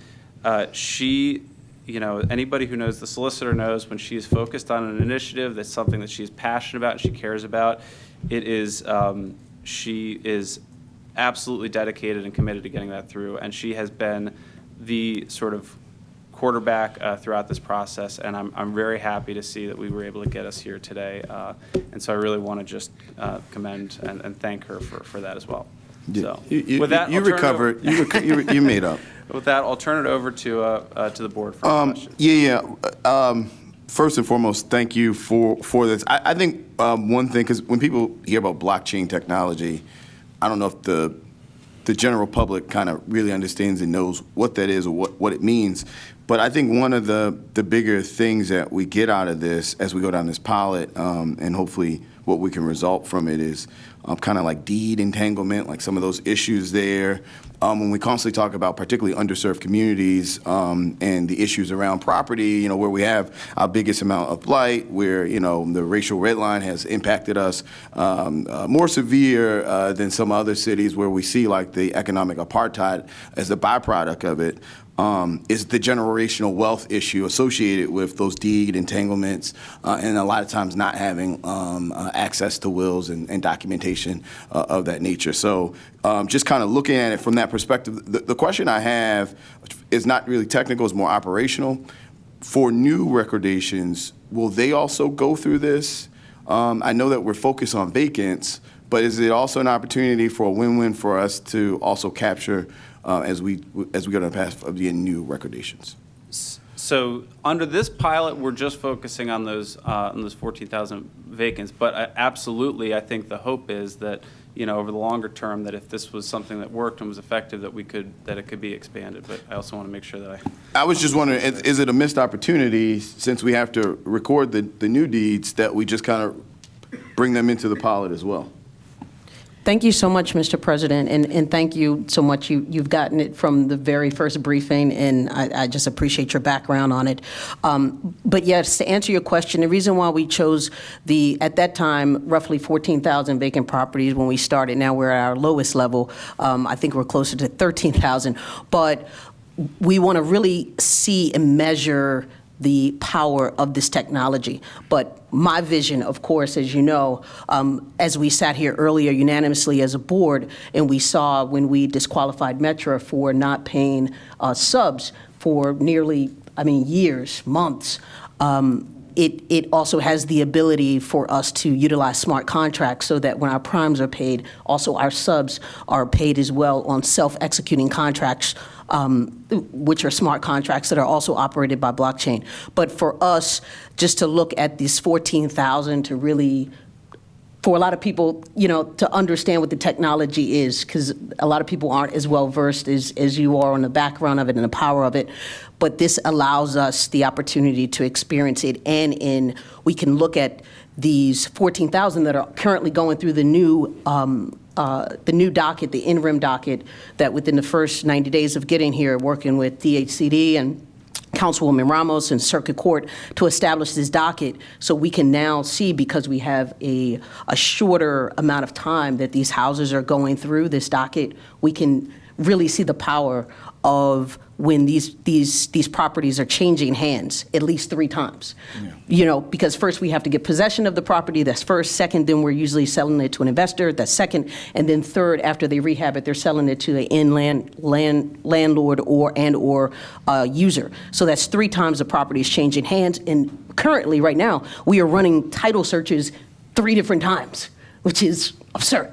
She, you know, anybody who knows the solicitor knows when she is focused on an initiative that's something that she's passionate about and she cares about, it is, she is absolutely dedicated and committed to getting that through. And she has been the sort of quarterback throughout this process, and I'm very happy to see that we were able to get us here today. And so I really want to just commend and thank her for that as well. So with that, you I'll turn it recovered. over- You made up. With that, I'll turn it over to the board for questions. First and foremost, thank you for this. I think one thing, because when people hear about blockchain technology, I don't know if the general public kind of really understands and knows what that is or what it means. But I think one of the bigger things that we get out of this as we go down this pilot, and hopefully what we can result from it, is kind of like deed entanglement, like some of those issues there. When we constantly talk about particularly underserved communities and the issues around property, you know, where we have our biggest amount of blight, where, you know, the racial red line has impacted us more severe than some other cities where we see like the economic apartheid as the byproduct of it. Is the generational wealth issue associated with those deed entanglements and a lot of times not having access to wills and documentation of that nature. So just kind of looking at it from that perspective, the question I have is not really technical, it's more operational. For new recordations, will they also go through this? I know that we're focused on vacants, but is it also an opportunity for a win-win for us to also capture as we go to the path of the new recordations? So under this pilot, we're just focusing on those 14,000 vacants. But absolutely, I think the hope is that, you know, over the longer term, that if this was something that worked and was effective, that it could be expanded. But I also want to make sure that I was just wondering, is it a missed opportunity, since we have to record the new deeds, that we just kind of bring them into the pilot as well? Thank you so much, Mr. President, and thank you so much. You've gotten it from the very first briefing, and I just appreciate your background on it. But yes, to answer your question, the reason why we chose at that time, roughly 14,000 vacant properties when we started, now we're at our lowest level. I think we're closer to 13,000. But we want to really see and measure the power of this technology. But my vision, of course, as you know, as we sat here earlier unanimously as a board, and we saw when we disqualified Metro for not paying subs for nearly, years, months, it also has the ability for us to utilize smart contracts so that when our primes are paid, also our subs are paid as well on self-executing contracts, which are smart contracts that are also operated by blockchain. But for us, just to look at this 14,000 to really, for a lot of people, to understand what the technology is, because a lot of people aren't as well versed as you are on the background of it and the power of it. But this allows us the opportunity to experience it, and we can look at these 14,000 that are currently going through the new docket, the interim docket, that within the first 90 days of getting here, working with DHCD and Councilwoman Ramos and Circuit Court to establish this docket, so we can now see, because we have a shorter amount of time that these houses are going through this docket, we can really see the power of when these properties are changing hands at least 3 times. You know, because first we have to get possession of the property, that's first. Second, then we're usually selling it to an investor, that's second. And then third, after they rehab it, they're selling it to an landlord or user. So that's 3 times the property is changing hands. And currently, right now, we are running title searches 3 different times, which is absurd.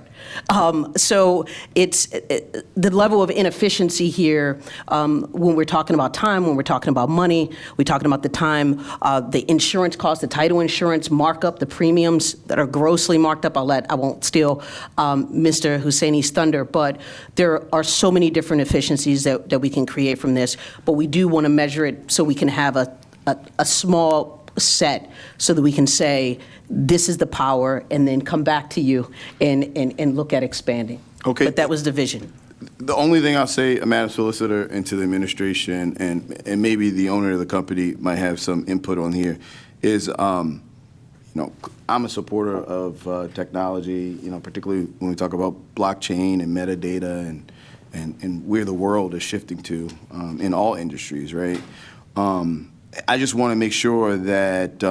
So it's the level of inefficiency here when we're talking about time, when we're talking about money, we're talking about the time, the insurance cost, the title insurance markup, the premiums that are grossly marked up. I won't steal Mr. Husseini's thunder, but there are so many different efficiencies that we can create from this. But we do want to measure it so we can have a small set so that we can say, this is the power, and then come back to you and look at expanding. Okay. But that was the vision. The only thing I'll say, Madam Solicitor, and to the administration, and maybe the owner of the company might have some input on here, is, you know, I'm a supporter of technology, you know, particularly when we talk about blockchain and metadata and where the world is shifting to in all industries, right? I just want to make sure that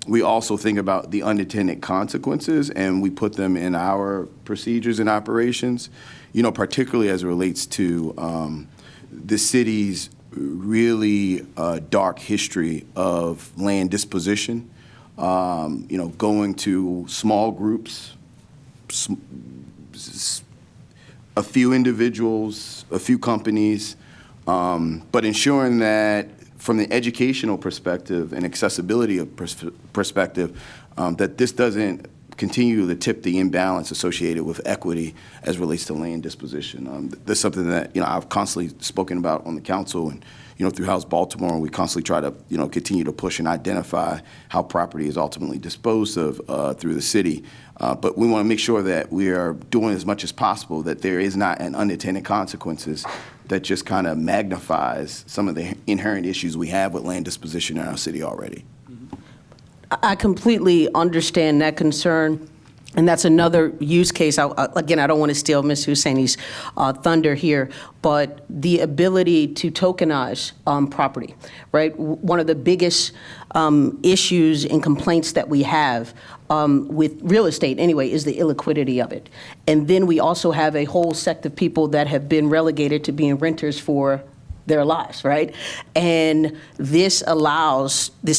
we also think about the unintended consequences and we put them in our procedures and operations, you know, particularly as it relates to the city's really dark history of land disposition, you know, going to small groups, a few individuals, a few companies, but ensuring that from the educational perspective and accessibility of perspective, that this doesn't continue to tip the imbalance associated with equity as relates to land disposition. That's something that, you know, I've constantly spoken about on the council and, you know, through House Baltimore, and we constantly try to, you know, continue to push and identify how property is ultimately disposed of through the city. But we want to make sure that we are doing as much as possible, that there is not an unintended consequences that just kind of magnifies some of the inherent issues we have with land disposition in our city already. I completely understand that concern, and that's another use case. Again, I don't want to steal Ms. Husseini's thunder here, but the ability to tokenize property, right? One of the biggest issues and complaints that we have with real estate anyway is the illiquidity of it. And then we also have a whole sect of people that have been relegated to being renters for their lives, right? And this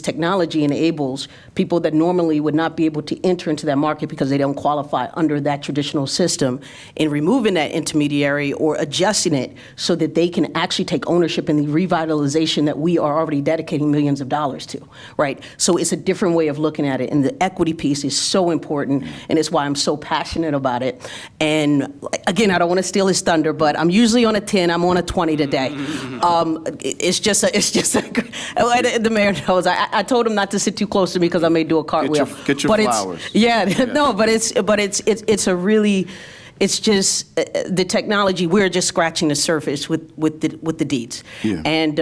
technology enables people that normally would not be able to enter into that market because they don't qualify under that traditional system, in removing that intermediary or adjusting it so that they can actually take ownership in the revitalization that we are already dedicating millions of dollars to, right? So it's a different way of looking at it, and the equity piece is so important, and it's why I'm so passionate about it. And again, I don't want to steal his thunder, but I'm usually on a 10, I'm on a 20 today. The mayor knows. I told him not to sit too close to me because I may do a cartwheel. Get your flowers. No, but it's a really, it's just the technology. We're just scratching the surface with the deeds, Yeah. and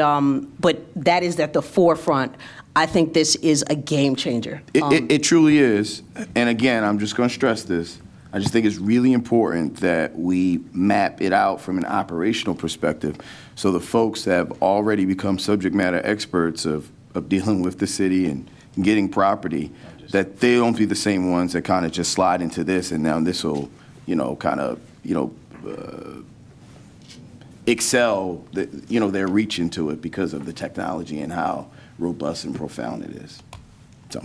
but that is at the forefront. I think this is a game changer. It truly is. And again, I'm just going to stress this. I just think it's really important that we map it out from an operational perspective so the folks that have already become subject matter experts of dealing with the city and getting property, that they don't be the same ones that kind of just slide into this and now this will, you know, kind of, you know, excel, their reach into it because of the technology and how robust and profound it is. So.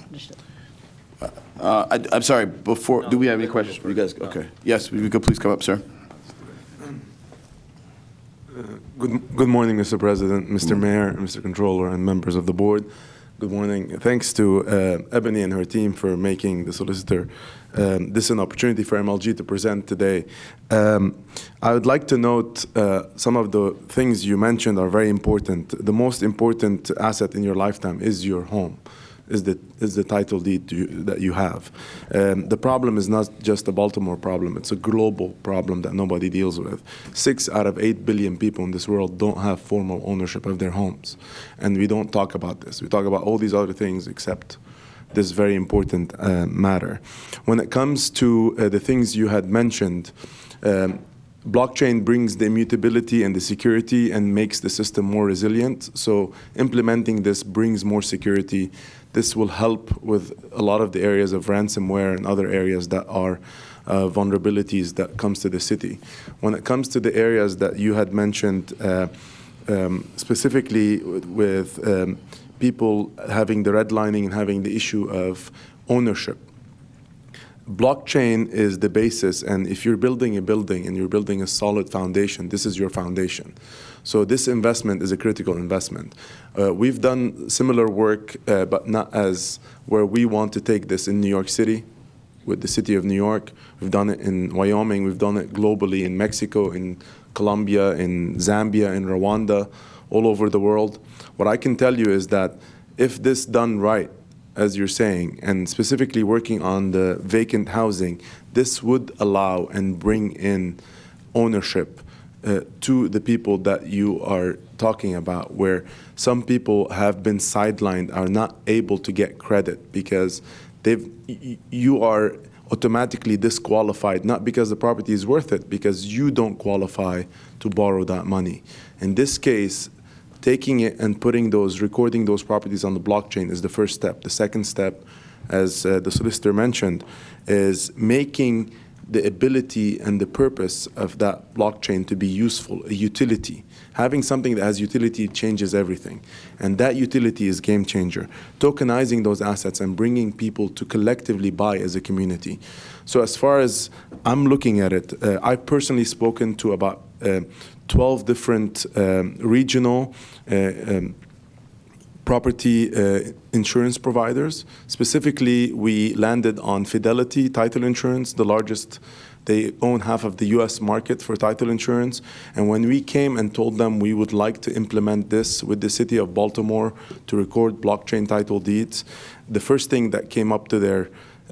I'm sorry, do we have any questions for you guys? Okay. Yes, if you could please come up, sir. Good morning, Mr. President, Mr. Mayor, Mr. Controller, and members of the board. Good morning. Thanks to Ebony and her team for making the solicitor this an opportunity for MLG to present today. I would like to note some of the things you mentioned are very important. The most important asset in your lifetime is your home. is the title deed that you have. The problem is not just a Baltimore problem, it's a global problem that nobody deals with. 6 out of 8 billion people in this world don't have formal ownership of their homes. And we don't talk about this. We talk about all these other things except this very important matter. When it comes to the things you had mentioned, blockchain brings the immutability and the security and makes the system more resilient. So implementing this brings more security. This will help with a lot of the areas of ransomware and other areas that are vulnerabilities that comes to the city. When it comes to the areas that you had mentioned, specifically with people having the redlining and having the issue of ownership, blockchain is the basis, and if you're building a building and you're building a solid foundation, this is your foundation. So this investment is a critical investment. We've done similar work, but not as where we want to take this in New York City, with the city of New York. We've done it in Wyoming. We've done it globally in Mexico, in Colombia, in Zambia, in Rwanda, all over the world. What I can tell you is that if this done right, as you're saying, and specifically working on the vacant housing, this would allow and bring in ownership to the people that you are talking about, where some people have been sidelined, are not able to get credit because you are automatically disqualified, not because the property is worth it, because you don't qualify to borrow that money. In this case, taking it and recording those properties on the blockchain is the first step. The second step, as the solicitor mentioned, is making the ability and the purpose of that blockchain to be useful, a utility. Having something that has utility changes everything. And that utility is game changer. Tokenizing those assets and bringing people to collectively buy as a community. So as far as I'm looking at it, I've personally spoken to about 12 different regional property insurance providers. Specifically, we landed on Fidelity Title Insurance, the largest. They own half of the US market for title insurance. And when we came and told them we would like to implement this with the city of Baltimore to record blockchain title deeds, the first thing that came up to their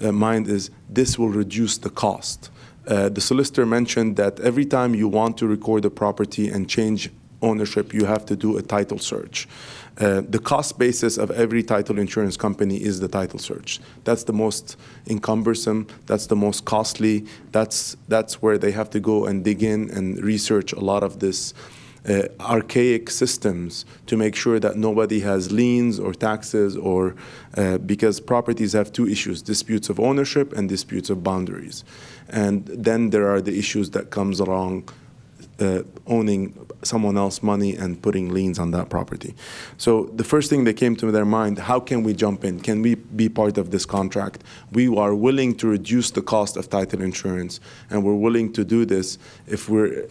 mind is this will reduce the cost. The solicitor mentioned that every time you want to record a property and change ownership, you have to do a title search. The cost basis of every title insurance company is the title search. That's the most encumbersome, that's the most costly, that's where they have to go and dig in and research a lot of this archaic systems to make sure that nobody has liens or taxes, or because properties have two issues, disputes of ownership and disputes of boundaries. And then there are the issues that comes along owning someone else's money and putting liens on that property. So the first thing that came to their mind, how can we jump in? Can we be part of this contract? We are willing to reduce the cost of title insurance, and we're willing to do this if we're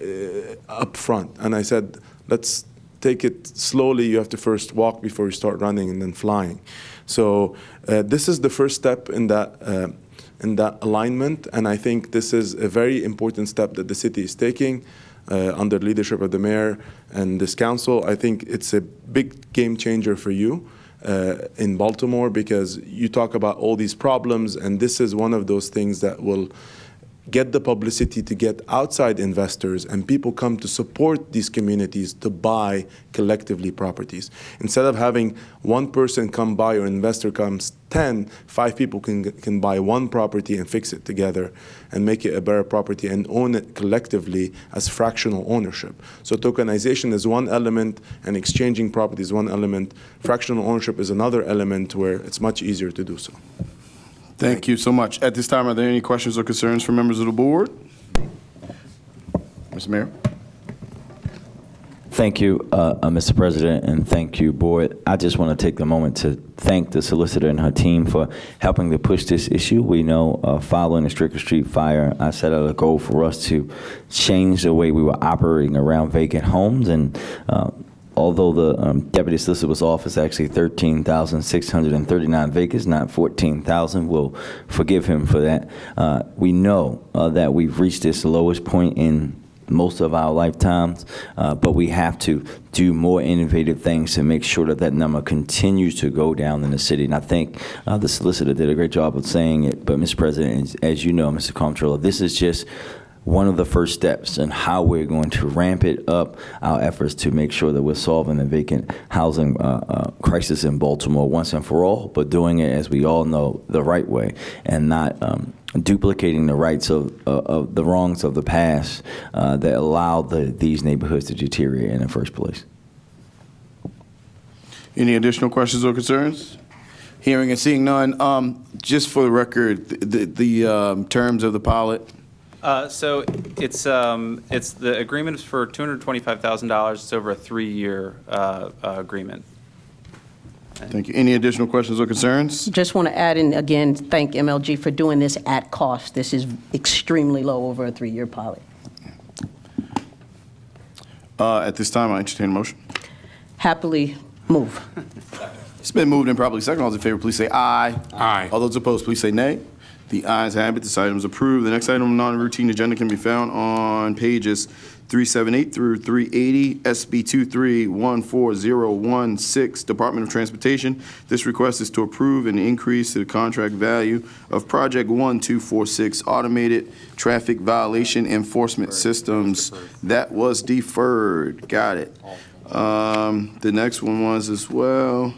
upfront. And I said, let's take it slowly. You have to first walk before you start running and then flying. So this is the first step in that alignment, and I think this is a very important step that the city is taking. Under leadership of the mayor and this council. I think it's a big game changer for you in Baltimore, because you talk about all these problems, and this is one of those things that will get the publicity to get outside investors, and people come to support these communities to buy collectively properties. Instead of having one person come buy or investor comes 10, 5 people can buy one property and fix it together and make it a better property and own it collectively as fractional ownership. So tokenization is one element, and exchanging property is one element. Fractional ownership is another element where it's much easier to do so. Thank you so much. At this time, are there any questions or concerns from members of the board? Mr. Mayor? Thank you, Mr. President, and thank you, board. I just want to take the moment to thank the solicitor and her team for helping to push this issue. We know following the Stricker Street fire, I set out a goal for us to change the way we were operating around vacant homes, and although the Deputy Solicitor's Office actually 13,639 vacants, not 14,000. We'll forgive him for that. We know that we've reached this lowest point in most of our lifetimes, but we have to do more innovative things to make sure that that number continues to go down in the city. And I think the solicitor did a great job of saying it, but Mr. President, as you know, Mr. Comptroller, this is just one of the first steps in how we're going to ramp it up, our efforts to make sure that we're solving the vacant housing crisis in Baltimore once and for all, but doing it, as we all know, the right way, and not duplicating the rights of the wrongs of the past that allowed these neighborhoods to deteriorate in the first place. Any additional questions or concerns? Hearing and seeing none, just for the record, the terms of the pilot. So it's the agreement is for $225,000. It's over a 3-year agreement. Thank you. Any additional questions or concerns? Just want to add in, again, thank MLG for doing this at cost. This is extremely low over a 3-year pilot. At this time, I entertain a motion. Happily move. It's been moved and probably second. All those in favor, please say aye. Aye. All those opposed, please say nay. The ayes have it. This item is approved. The next item on non-routine agenda can be found on pages 378 through 380, SB 2314016, Department of Transportation. This request is to approve an increase to the contract value of Project 1246, Automated Traffic Violation Enforcement Systems. That was deferred. Got it. The next one was as well.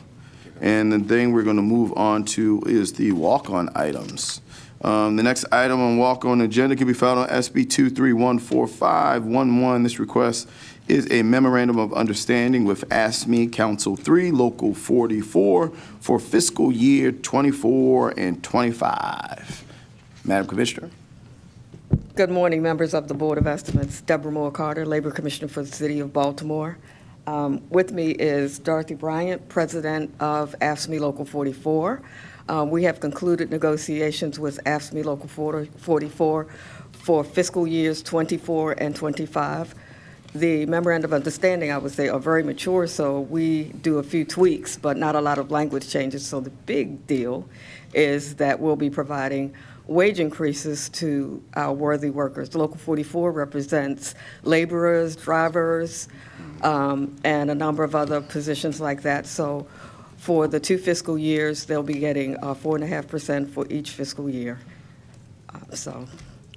And the thing we're going to move on to is the walk-on items. The next item on walk-on agenda can be found on SB 2314511. This request is a memorandum of understanding with ASME Council 3, Local 44, for fiscal year 24 and 25. Madam Commissioner. Good morning, members of the Board of Estimates. Deborah Moore Carter, Labor Commissioner for the City of Baltimore. With me is Dorothy Bryant, President of AFSCME Local 44. We have concluded negotiations with AFSCME Local 44 for fiscal years 24 and 25. The memorandum of understanding, I would say, are very mature, so we do a few tweaks, but not a lot of language changes. So the big deal is that we'll be providing wage increases to our worthy workers. Local 44 represents laborers, drivers, and a number of other positions like that. So for the 2 fiscal years, they'll be getting 4.5% for each fiscal year. So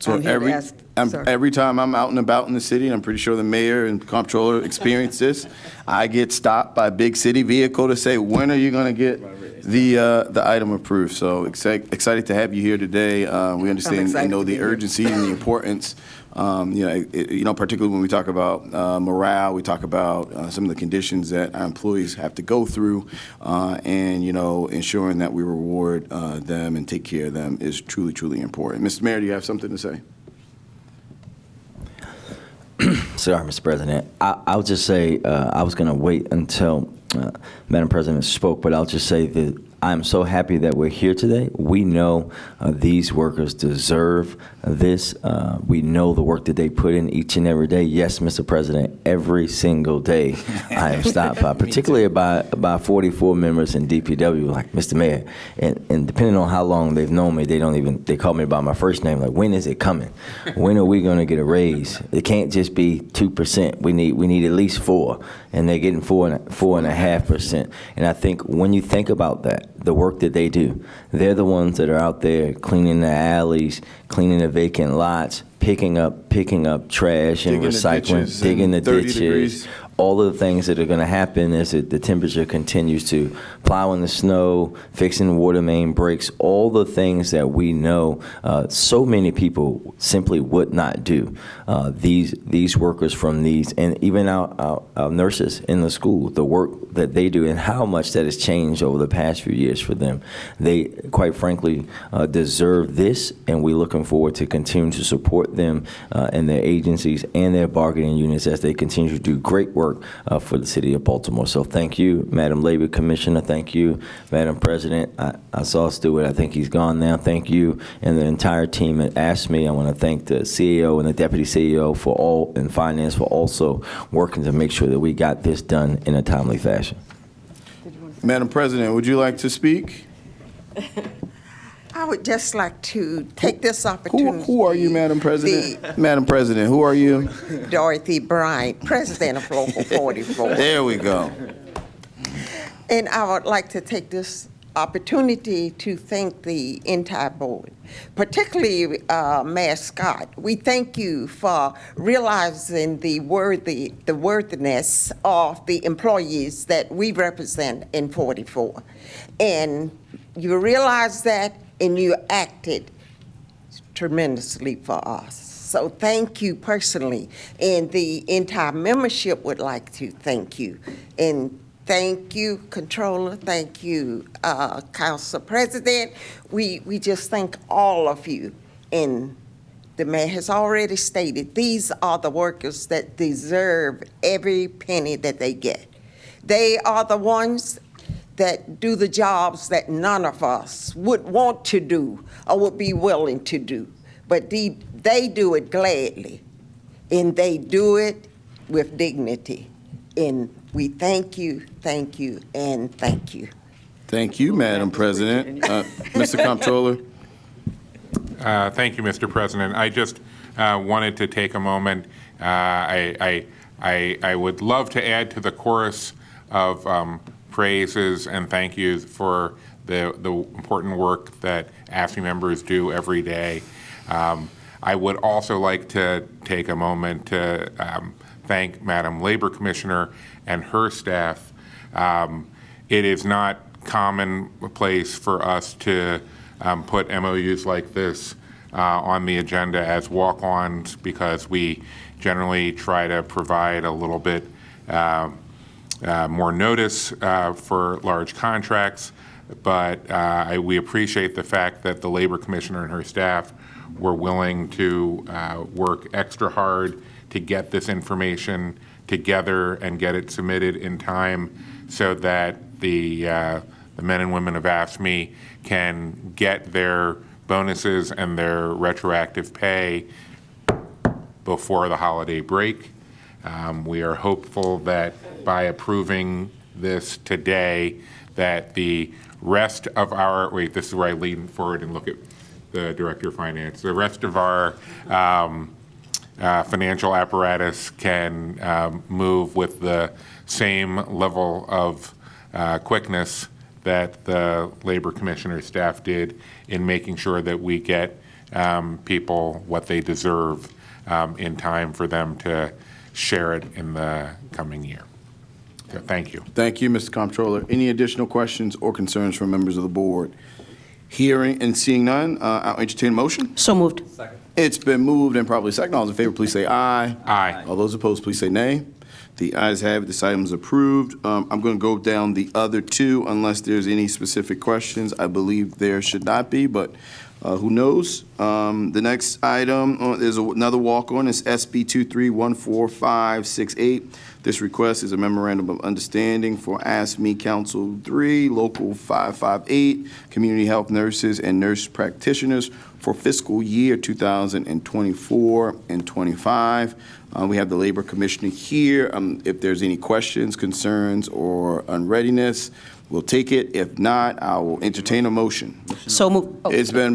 I'm here to ask, sir. Every time I'm out and about in the city, and I'm pretty sure the mayor and comptroller experience this, I get stopped by a big city vehicle to say, when are you going to get the item approved? So excited to have you here today. We understand, you know, the urgency and the importance. Particularly when we talk about morale, we talk about some of the conditions that our employees have to go through, and, you know, ensuring that we reward them and take care of them is truly, truly important. Mr. Mayor, do you have something to say? Sorry, Mr. President. I'll just say I was going to wait until Madam President spoke, but I'll just say that I'm so happy that we're here today. We know these workers deserve this. We know the work that they put in each and every day. Yes, Mr. President, every single day I am stopped by, particularly by 44 members in DPW, like, Mr. Mayor, and depending on how long they've known me, they call me by my first name, like, when is it coming? When are we going to get a raise? It can't just be 2%. We need at least 4%, and they're getting 4.5%. And I think when you think about that, the work that they do, they're the ones that are out there cleaning the alleys, cleaning the vacant lots, picking up trash and recycling, digging the ditches. All of the things that are going to happen as the temperature continues to plow in the snow, fixing water main breaks, all the things that we know so many people simply would not do. These workers from these, and even our nurses in the school, the work that they do and how much that has changed over the past few years for them. They, quite frankly, deserve this, and we're looking forward to continue to support them and their agencies and their bargaining units as they continue to do great work for the city of Baltimore. So thank you, Madam Labor Commissioner. Thank you, Madam President. I saw Stewart. I think he's gone now. Thank you and the entire team at AFSCME. I want to thank the CEO and the Deputy CEO and Finance for also working to make sure that we got this done in a timely fashion. Madam President, would you like to speak? I I would just like to take this Who, opportunity. who are you, Madam President? Madam President, who are you? Dorothy Bryant, President of Local 44. There we go. And I would like to take this opportunity to thank the entire board, particularly Mayor Scott. We thank you for realizing the worthiness of the employees that we represent in 44. And you realized that and you acted tremendously for us. So thank you personally. And the entire membership would like to thank you. And thank you, Controller. Thank you, Council President. We just thank all of you. And the mayor has already stated, these are the workers that deserve every penny that they get. They are the ones that do the jobs that none of us would want to do or would be willing to do. But they do it gladly, and they do it with dignity. And we thank you, and thank you. Thank you, Madam President. Mr. Comptroller. Thank you, Mr. President. I just wanted to take a moment. I would love to add to the chorus of praises and thank yous for the important work that AFSCME members do every day. I would also like to take a moment to thank Madam Labor Commissioner and her staff. It is not commonplace for us to put MOUs like this on the agenda as walk-ons because we generally try to provide a little bit more notice for large contracts, but we appreciate the fact that the Labor Commissioner and her staff were willing to work extra hard to get this information together and get it submitted in time so that the men and women of AFSCME can get their bonuses and their retroactive pay before the holiday break. We are hopeful that by approving this today, that the rest of our, wait, this is where I lean forward and look at the Director of Finance, the rest of our financial apparatus can move with the same level of quickness that the Labor Commissioner staff did in making sure that we get people what they deserve in time for them to share it in the coming year. So thank you. Thank you, Mr. Comptroller. Any additional questions or concerns from members of the board? Hearing and seeing none, I'll entertain a motion. So moved. It's been moved and probably second. All those in favor, please say aye. Aye. All those opposed, please say nay. The ayes have it. This item is approved. I'm going to go down the other two unless there's any specific questions. I believe there should not be, but who knows? The next item, there's another walk-on. It's SB 23-14568. This request is a memorandum of understanding for AFSCME Council 3, Local 558, community health nurses and nurse practitioners for fiscal year 2024 and 25. We have the Labor Commissioner here. If there's any questions, concerns, or unreadiness, we'll take it. If not, I will entertain a motion. So moved. It's a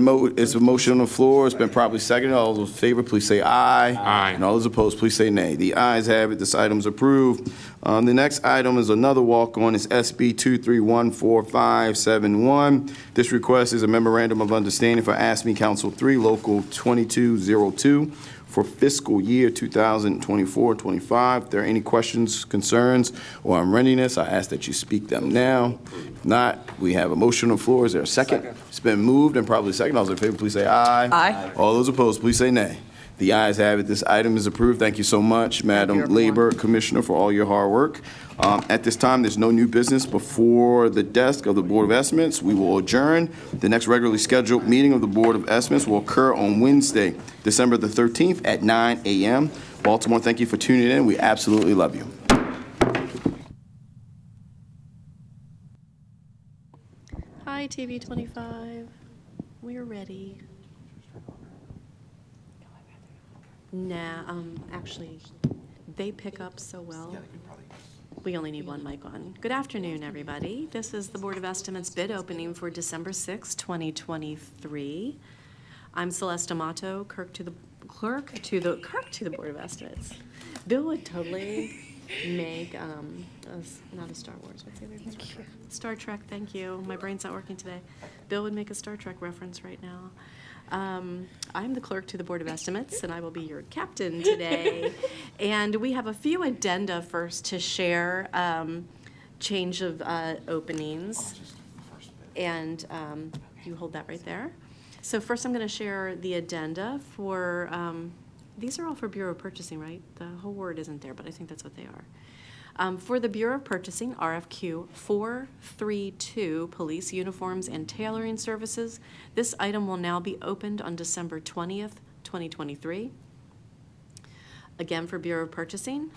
motion on the floor. It's been properly seconded. All those in favor, please say aye. Aye. And all those opposed, please say nay. The ayes have it. This item is approved. The next item is another walk-on. It's SB 23-14571. This request is a memorandum of understanding for AFSCME Council 3, Local 2202, for fiscal year 2024-25. If there are any questions, concerns, or unreadiness, I ask that you speak them now. If not, we have a motion on the floor. Is there a second? It's been moved and probably second. All those in favor, please say aye. Aye. All those opposed, please say nay. The ayes have it. This item is approved. Thank you so much, Madam Labor Commissioner, for all your hard work. At this time, there's no new business before the desk of the Board of Estimates. We will adjourn. The next regularly scheduled meeting of the Board of Estimates will occur on Wednesday, December the 13th at 9 a.m. Baltimore, thank you for tuning in. We absolutely love you. Hi, TV 25. We're ready. Nah, actually, they pick up so well. We only need one mic on. Good afternoon, everybody. This is the Board of Estimates bid opening for December 6, 2023. I'm Celeste Amato, clerk to the Board of Estimates. Bill would totally make, not a Star Wars, what's the other thing? Star Trek, thank you. My brain's not working today. Bill would make a Star Trek reference right now. I'm the clerk to the Board of Estimates, and I will be your captain today. And we have a few addenda first to share, change of openings. And you hold that right there. So first I'm going to share the addenda for, these are all for Bureau of Purchasing, right? The whole word isn't there, but I think that's what they are. For the Bureau of Purchasing, RFQ 432, Police Uniforms and Tailoring Services. This item will now be opened on December 20th, 2023. Again, for Bureau of Purchasing,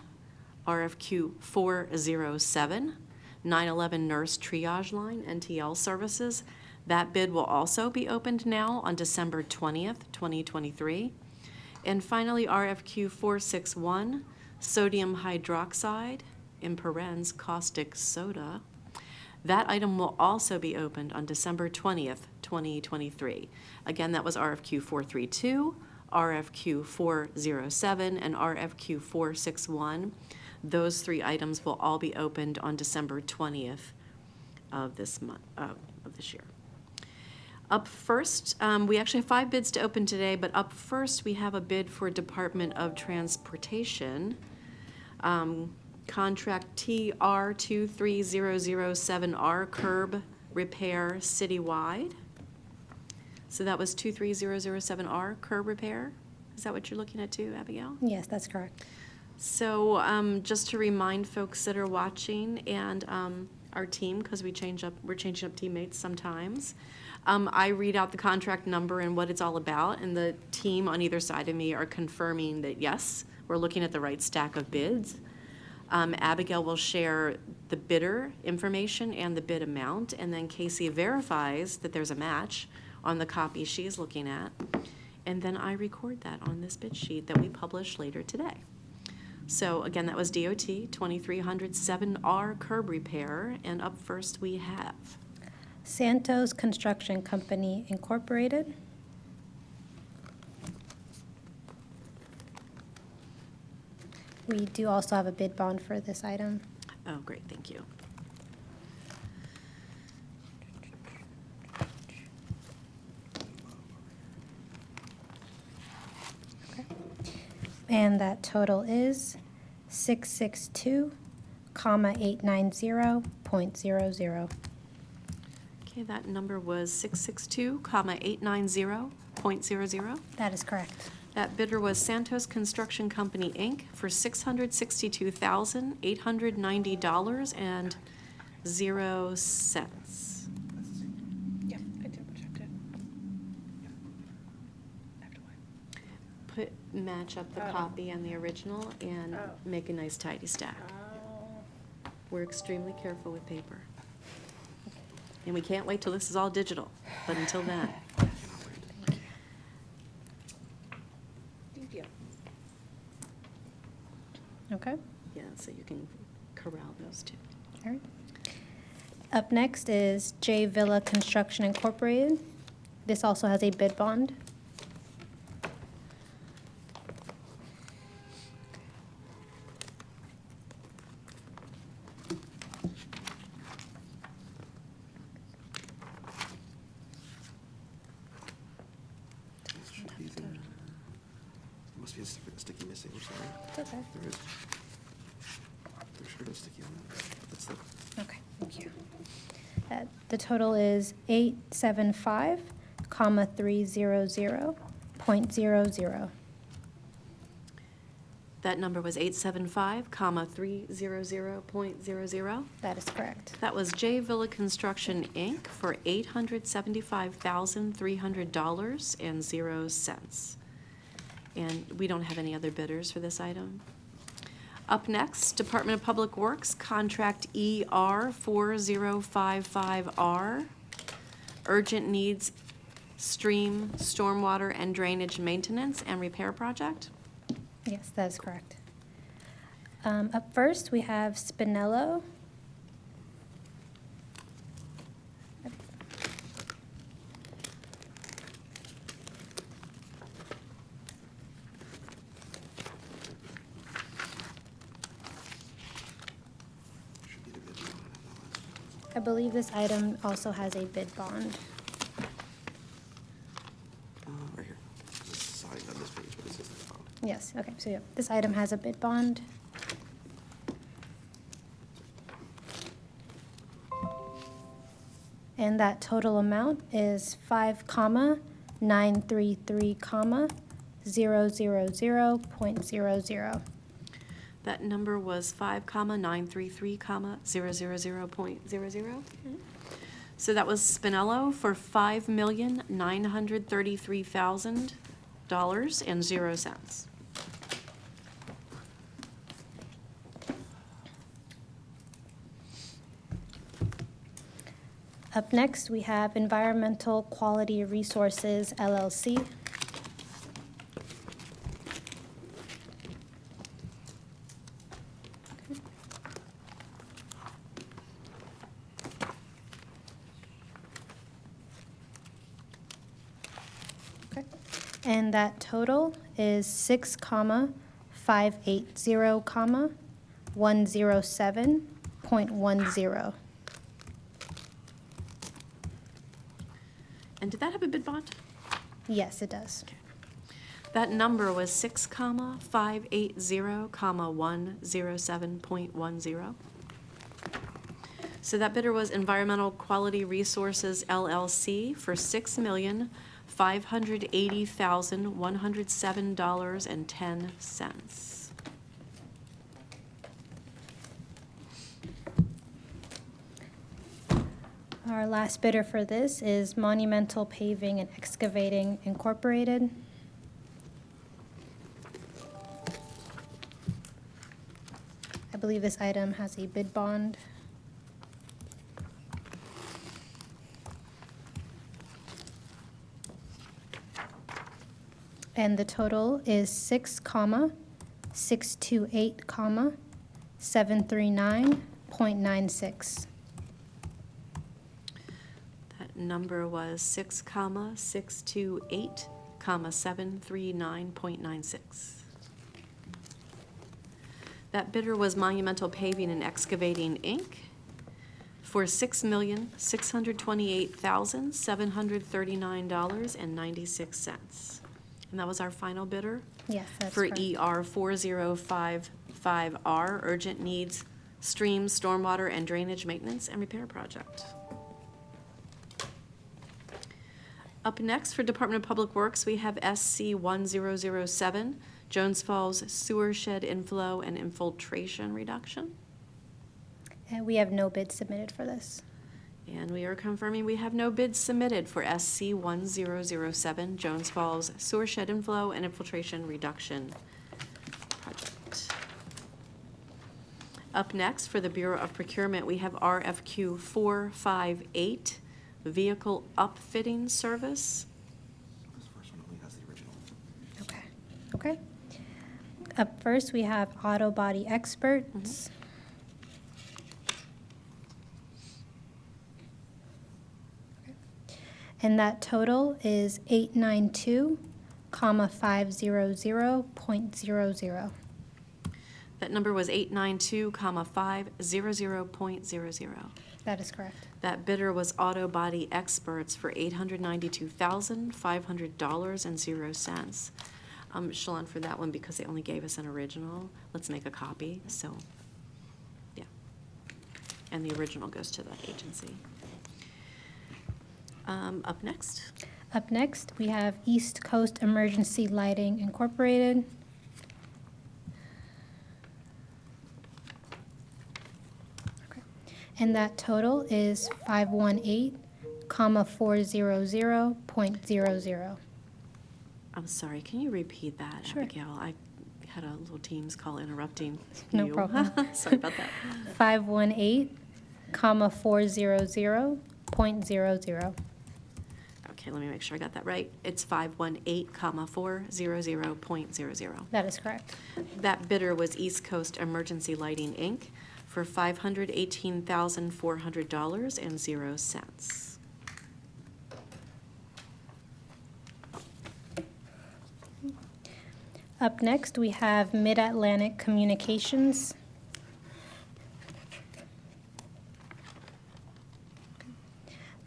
RFQ 407, 911 Nurse Triage Line, NTL Services. That bid will also be opened now on December 20th, 2023. And finally, RFQ 461, Sodium Hydroxide, in parens, caustic soda. That item will also be opened on December 20th, 2023. Again, that was RFQ 432, RFQ 407, and RFQ 461. Those three items will all be opened on December 20th of this month, of this year. Up first, we actually have 5 bids to open today, but up first we have a bid for Department of Transportation. Contract TR 23007R curb repair citywide. So that was 23007R curb repair. Is that what you're looking at too, Abigail? Yes, that's correct. So just to remind folks that are watching and our team, because we're changing up teammates sometimes, I read out the contract number and what it's all about, and the team on either side of me are confirming that yes, we're looking at the right stack of bids. Abigail will share the bidder information and the bid amount, and then Casey verifies that there's a match on the copy she is looking at, and then I record that on this bid sheet that we publish later today. So again, that was DOT 2307R curb repair, and up first we have Santos Construction Company Incorporated. We do also have a bid bond for this item. Oh, great, thank you. And that total is 662,890.00. Okay, that number was 662,890.00. That is correct. That bidder was Santos Construction Company, Inc. for $662,890.00. Yep, I double checked it. Match up the copy and the original and make a nice tidy stack. We're extremely careful with paper. And we can't wait till this is all digital, but until then. Okay. Yeah, so you can corral those two. All right. Up next is J Villa Construction Incorporated. This also has a bid bond. Must be a sticky missing, I'm sorry. It's okay. There is. There should have been sticky on that. That's the. Okay, thank you. The total is 875,300.00. That number was 875,300.00. That is correct. That was J Villa Construction, Inc. for $875,300.00. And we don't have any other bidders for this item. Up next, Department of Public Works, contract ER 4055R, urgent needs stream, stormwater, and drainage maintenance and repair project. Yes, that is correct. Up first, we have Spinello. I believe this item also has a bid bond. Right here. This is signed on this page, but it says the phone. Yes, okay, so yeah, this item has a bid bond. And that total amount is 5,933,000.00. That number was 5,933,000.00. So that was Spinello for $5,933,000.00. Up next, we have Environmental Quality Resources, LLC. Okay. And that total is 6,580,107.10. And did that have a bid bond? Yes, it does. That number was 6,580,107.10. So that bidder was Environmental Quality Resources LLC for $6,580,107.10. Our last bidder for this is Monumental Paving and Excavating Incorporated. I believe this item has a bid bond. And the total is 6,628,739.96. That number was 6,628,739.96. That bidder was Monumental Paving and Excavating, Inc. for $6,628,739.96. And that was our final bidder? Yes, that's for correct. ER 4055R, Urgent Needs Stream, Stormwater, and Drainage Maintenance and Repair Project. Up next, for Department of Public Works, we have SC 1007, Jones Falls Sewer Shed Inflow and Infiltration Reduction. And we have no bid submitted for this. And we are confirming we have no bids submitted for SC 1007, Jones Falls Sewer Shed Inflow and Infiltration Reduction Project. Up next, for the Bureau of Procurement, we have RFQ 458, Vehicle Upfitting Service. This first one only has the original. Okay. Okay. Up first, we have Auto Body Experts. Okay. And that total is 892,500.00. That number was 892,500.00. That is correct. That bidder was Auto Body Experts for $892,500.00. Shalon, for that one, because they only gave us an original, let's make a copy, so, yeah. And the original goes to that agency. Up next, Up next, we have East Coast Emergency Lighting Incorporated. Okay. And that total is 518,400.00. I'm sorry, can you repeat that, Sure. Abigail? I had a little Teams call interrupting No you. problem. Sorry about that. 518,400.00. Okay, Okay, let me make sure I got that right. It's 518,400.00. That is correct. That bidder was East Coast Emergency Lighting, Inc. for $518,400.00. Up next, we have Mid-Atlantic Communications.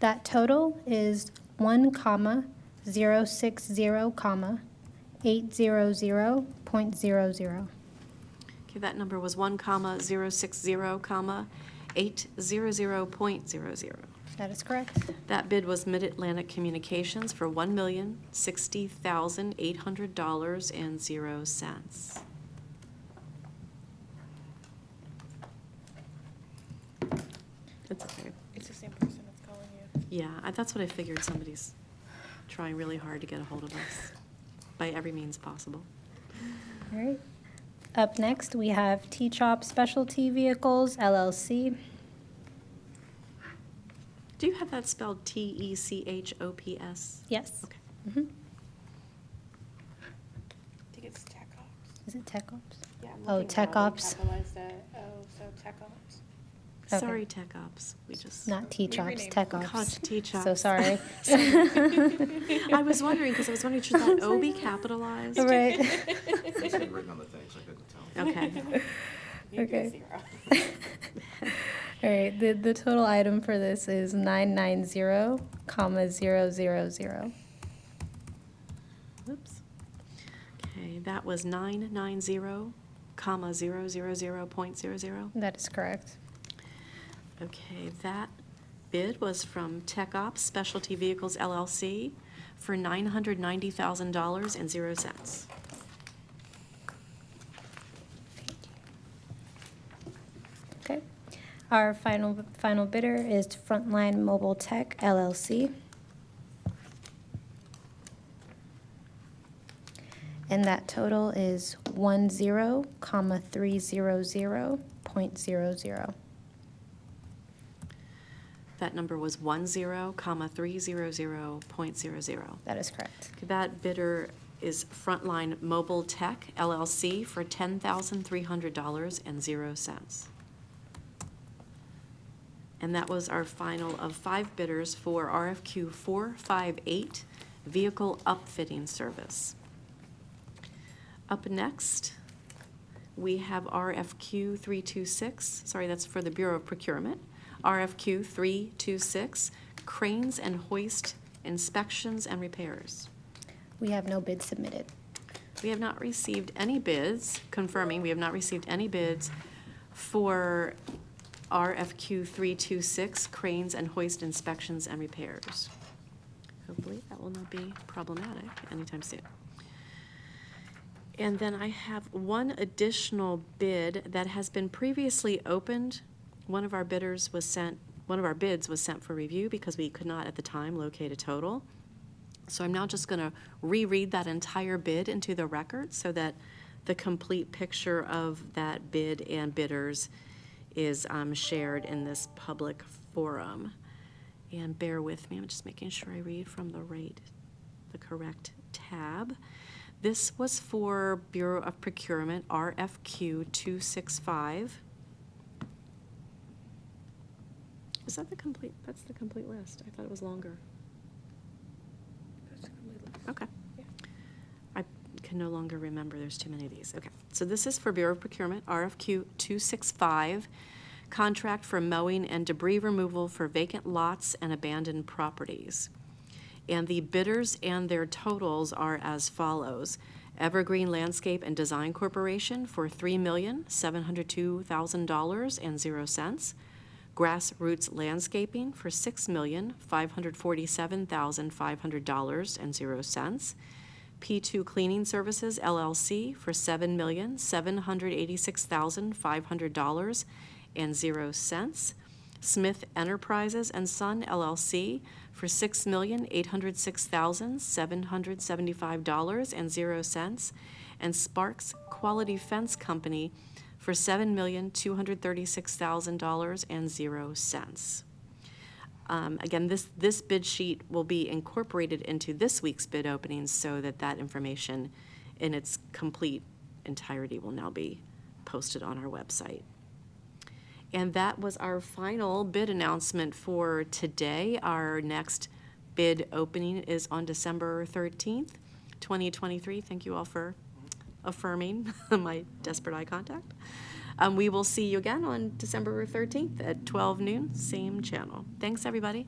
That total is 1,060,800.00. Okay, that number was 1,060,800.00. That is correct. That bid was Mid-Atlantic Communications for $1,060,800.00. It's okay. It's the same person that's calling you. Yeah, that's what I figured. Somebody's trying really hard to get a hold of us by every means possible. All right. Up next, we have T-Chop Specialty Vehicles, LLC. Do you have that spelled T-E-C-H-O-P-S? Yes. Okay. Mhm. I think it's Tech Ops. Is it Tech Ops? Yeah, I'm Oh, looking Tech now, they Ops. capitalized it. Oh, so Tech Ops. Okay. Sorry, Tech Ops. We just. Not T-Chops, renamed Tech it. Ops. Called T-Chops. So sorry. I was wondering, because I was wondering, should that O be capitalized? Right. It's been written on the thing, so I couldn't tell. Okay. Okay. All right, the total item for this is 990,000. Oops. Okay, that was 990,000.00. That is correct. Okay, that bid was from Tech Ops Specialty Vehicles LLC for $990,000.00. Okay. Our final bidder is Frontline Mobile Tech LLC. And that total is 10,300.00. That number was 10,300.00. That is correct. That bidder is Frontline Mobile Tech LLC for $10,300.00. And that was our final of 5 bidders for RFQ 458, Vehicle Upfitting Service. Up next, we have RFQ 326, sorry, that's for the Bureau of Procurement. RFQ 326, Cranes and Hoist Inspections and Repairs. We have no bid submitted. We have not received any bids, confirming we have not received any bids for RFQ 326, Cranes and Hoist Inspections and Repairs. Hopefully, that will not be problematic anytime soon. And then I have one additional bid that has been previously opened. One of our bids was sent for review because we could not at the time locate a total. So I'm now just going to reread that entire bid into the record so that the complete picture of that bid and bidders is shared in this public forum. And bear with me, I'm just making sure I read from the correct tab. This was for Bureau of Procurement, RFQ 265. Is that the complete, that's the complete list? I thought it was longer. Okay. I can no longer remember, there's too many of these. Okay, so this is for Bureau of Procurement, RFQ 265, contract for mowing and debris removal for vacant lots and abandoned properties. And the bidders and their totals are as follows. Evergreen Landscape and Design Corporation for $3,702,000.00. Grassroots Landscaping for $6,547,500.00. P2 Cleaning Services LLC for $7,786,500.00. Smith Enterprises and Son LLC for $6,806,775.00. And Sparks Quality Fence Company for $7,236,000.00. Again, this bid sheet will be incorporated into this week's bid openings so that that information in its complete entirety will now be posted on our website. And that was our final bid announcement for today. Our next bid opening is on December 13th, 2023. Thank you all for affirming my desperate eye contact. We will see you again on December 13th at 12 noon, same channel. Thanks, everybody.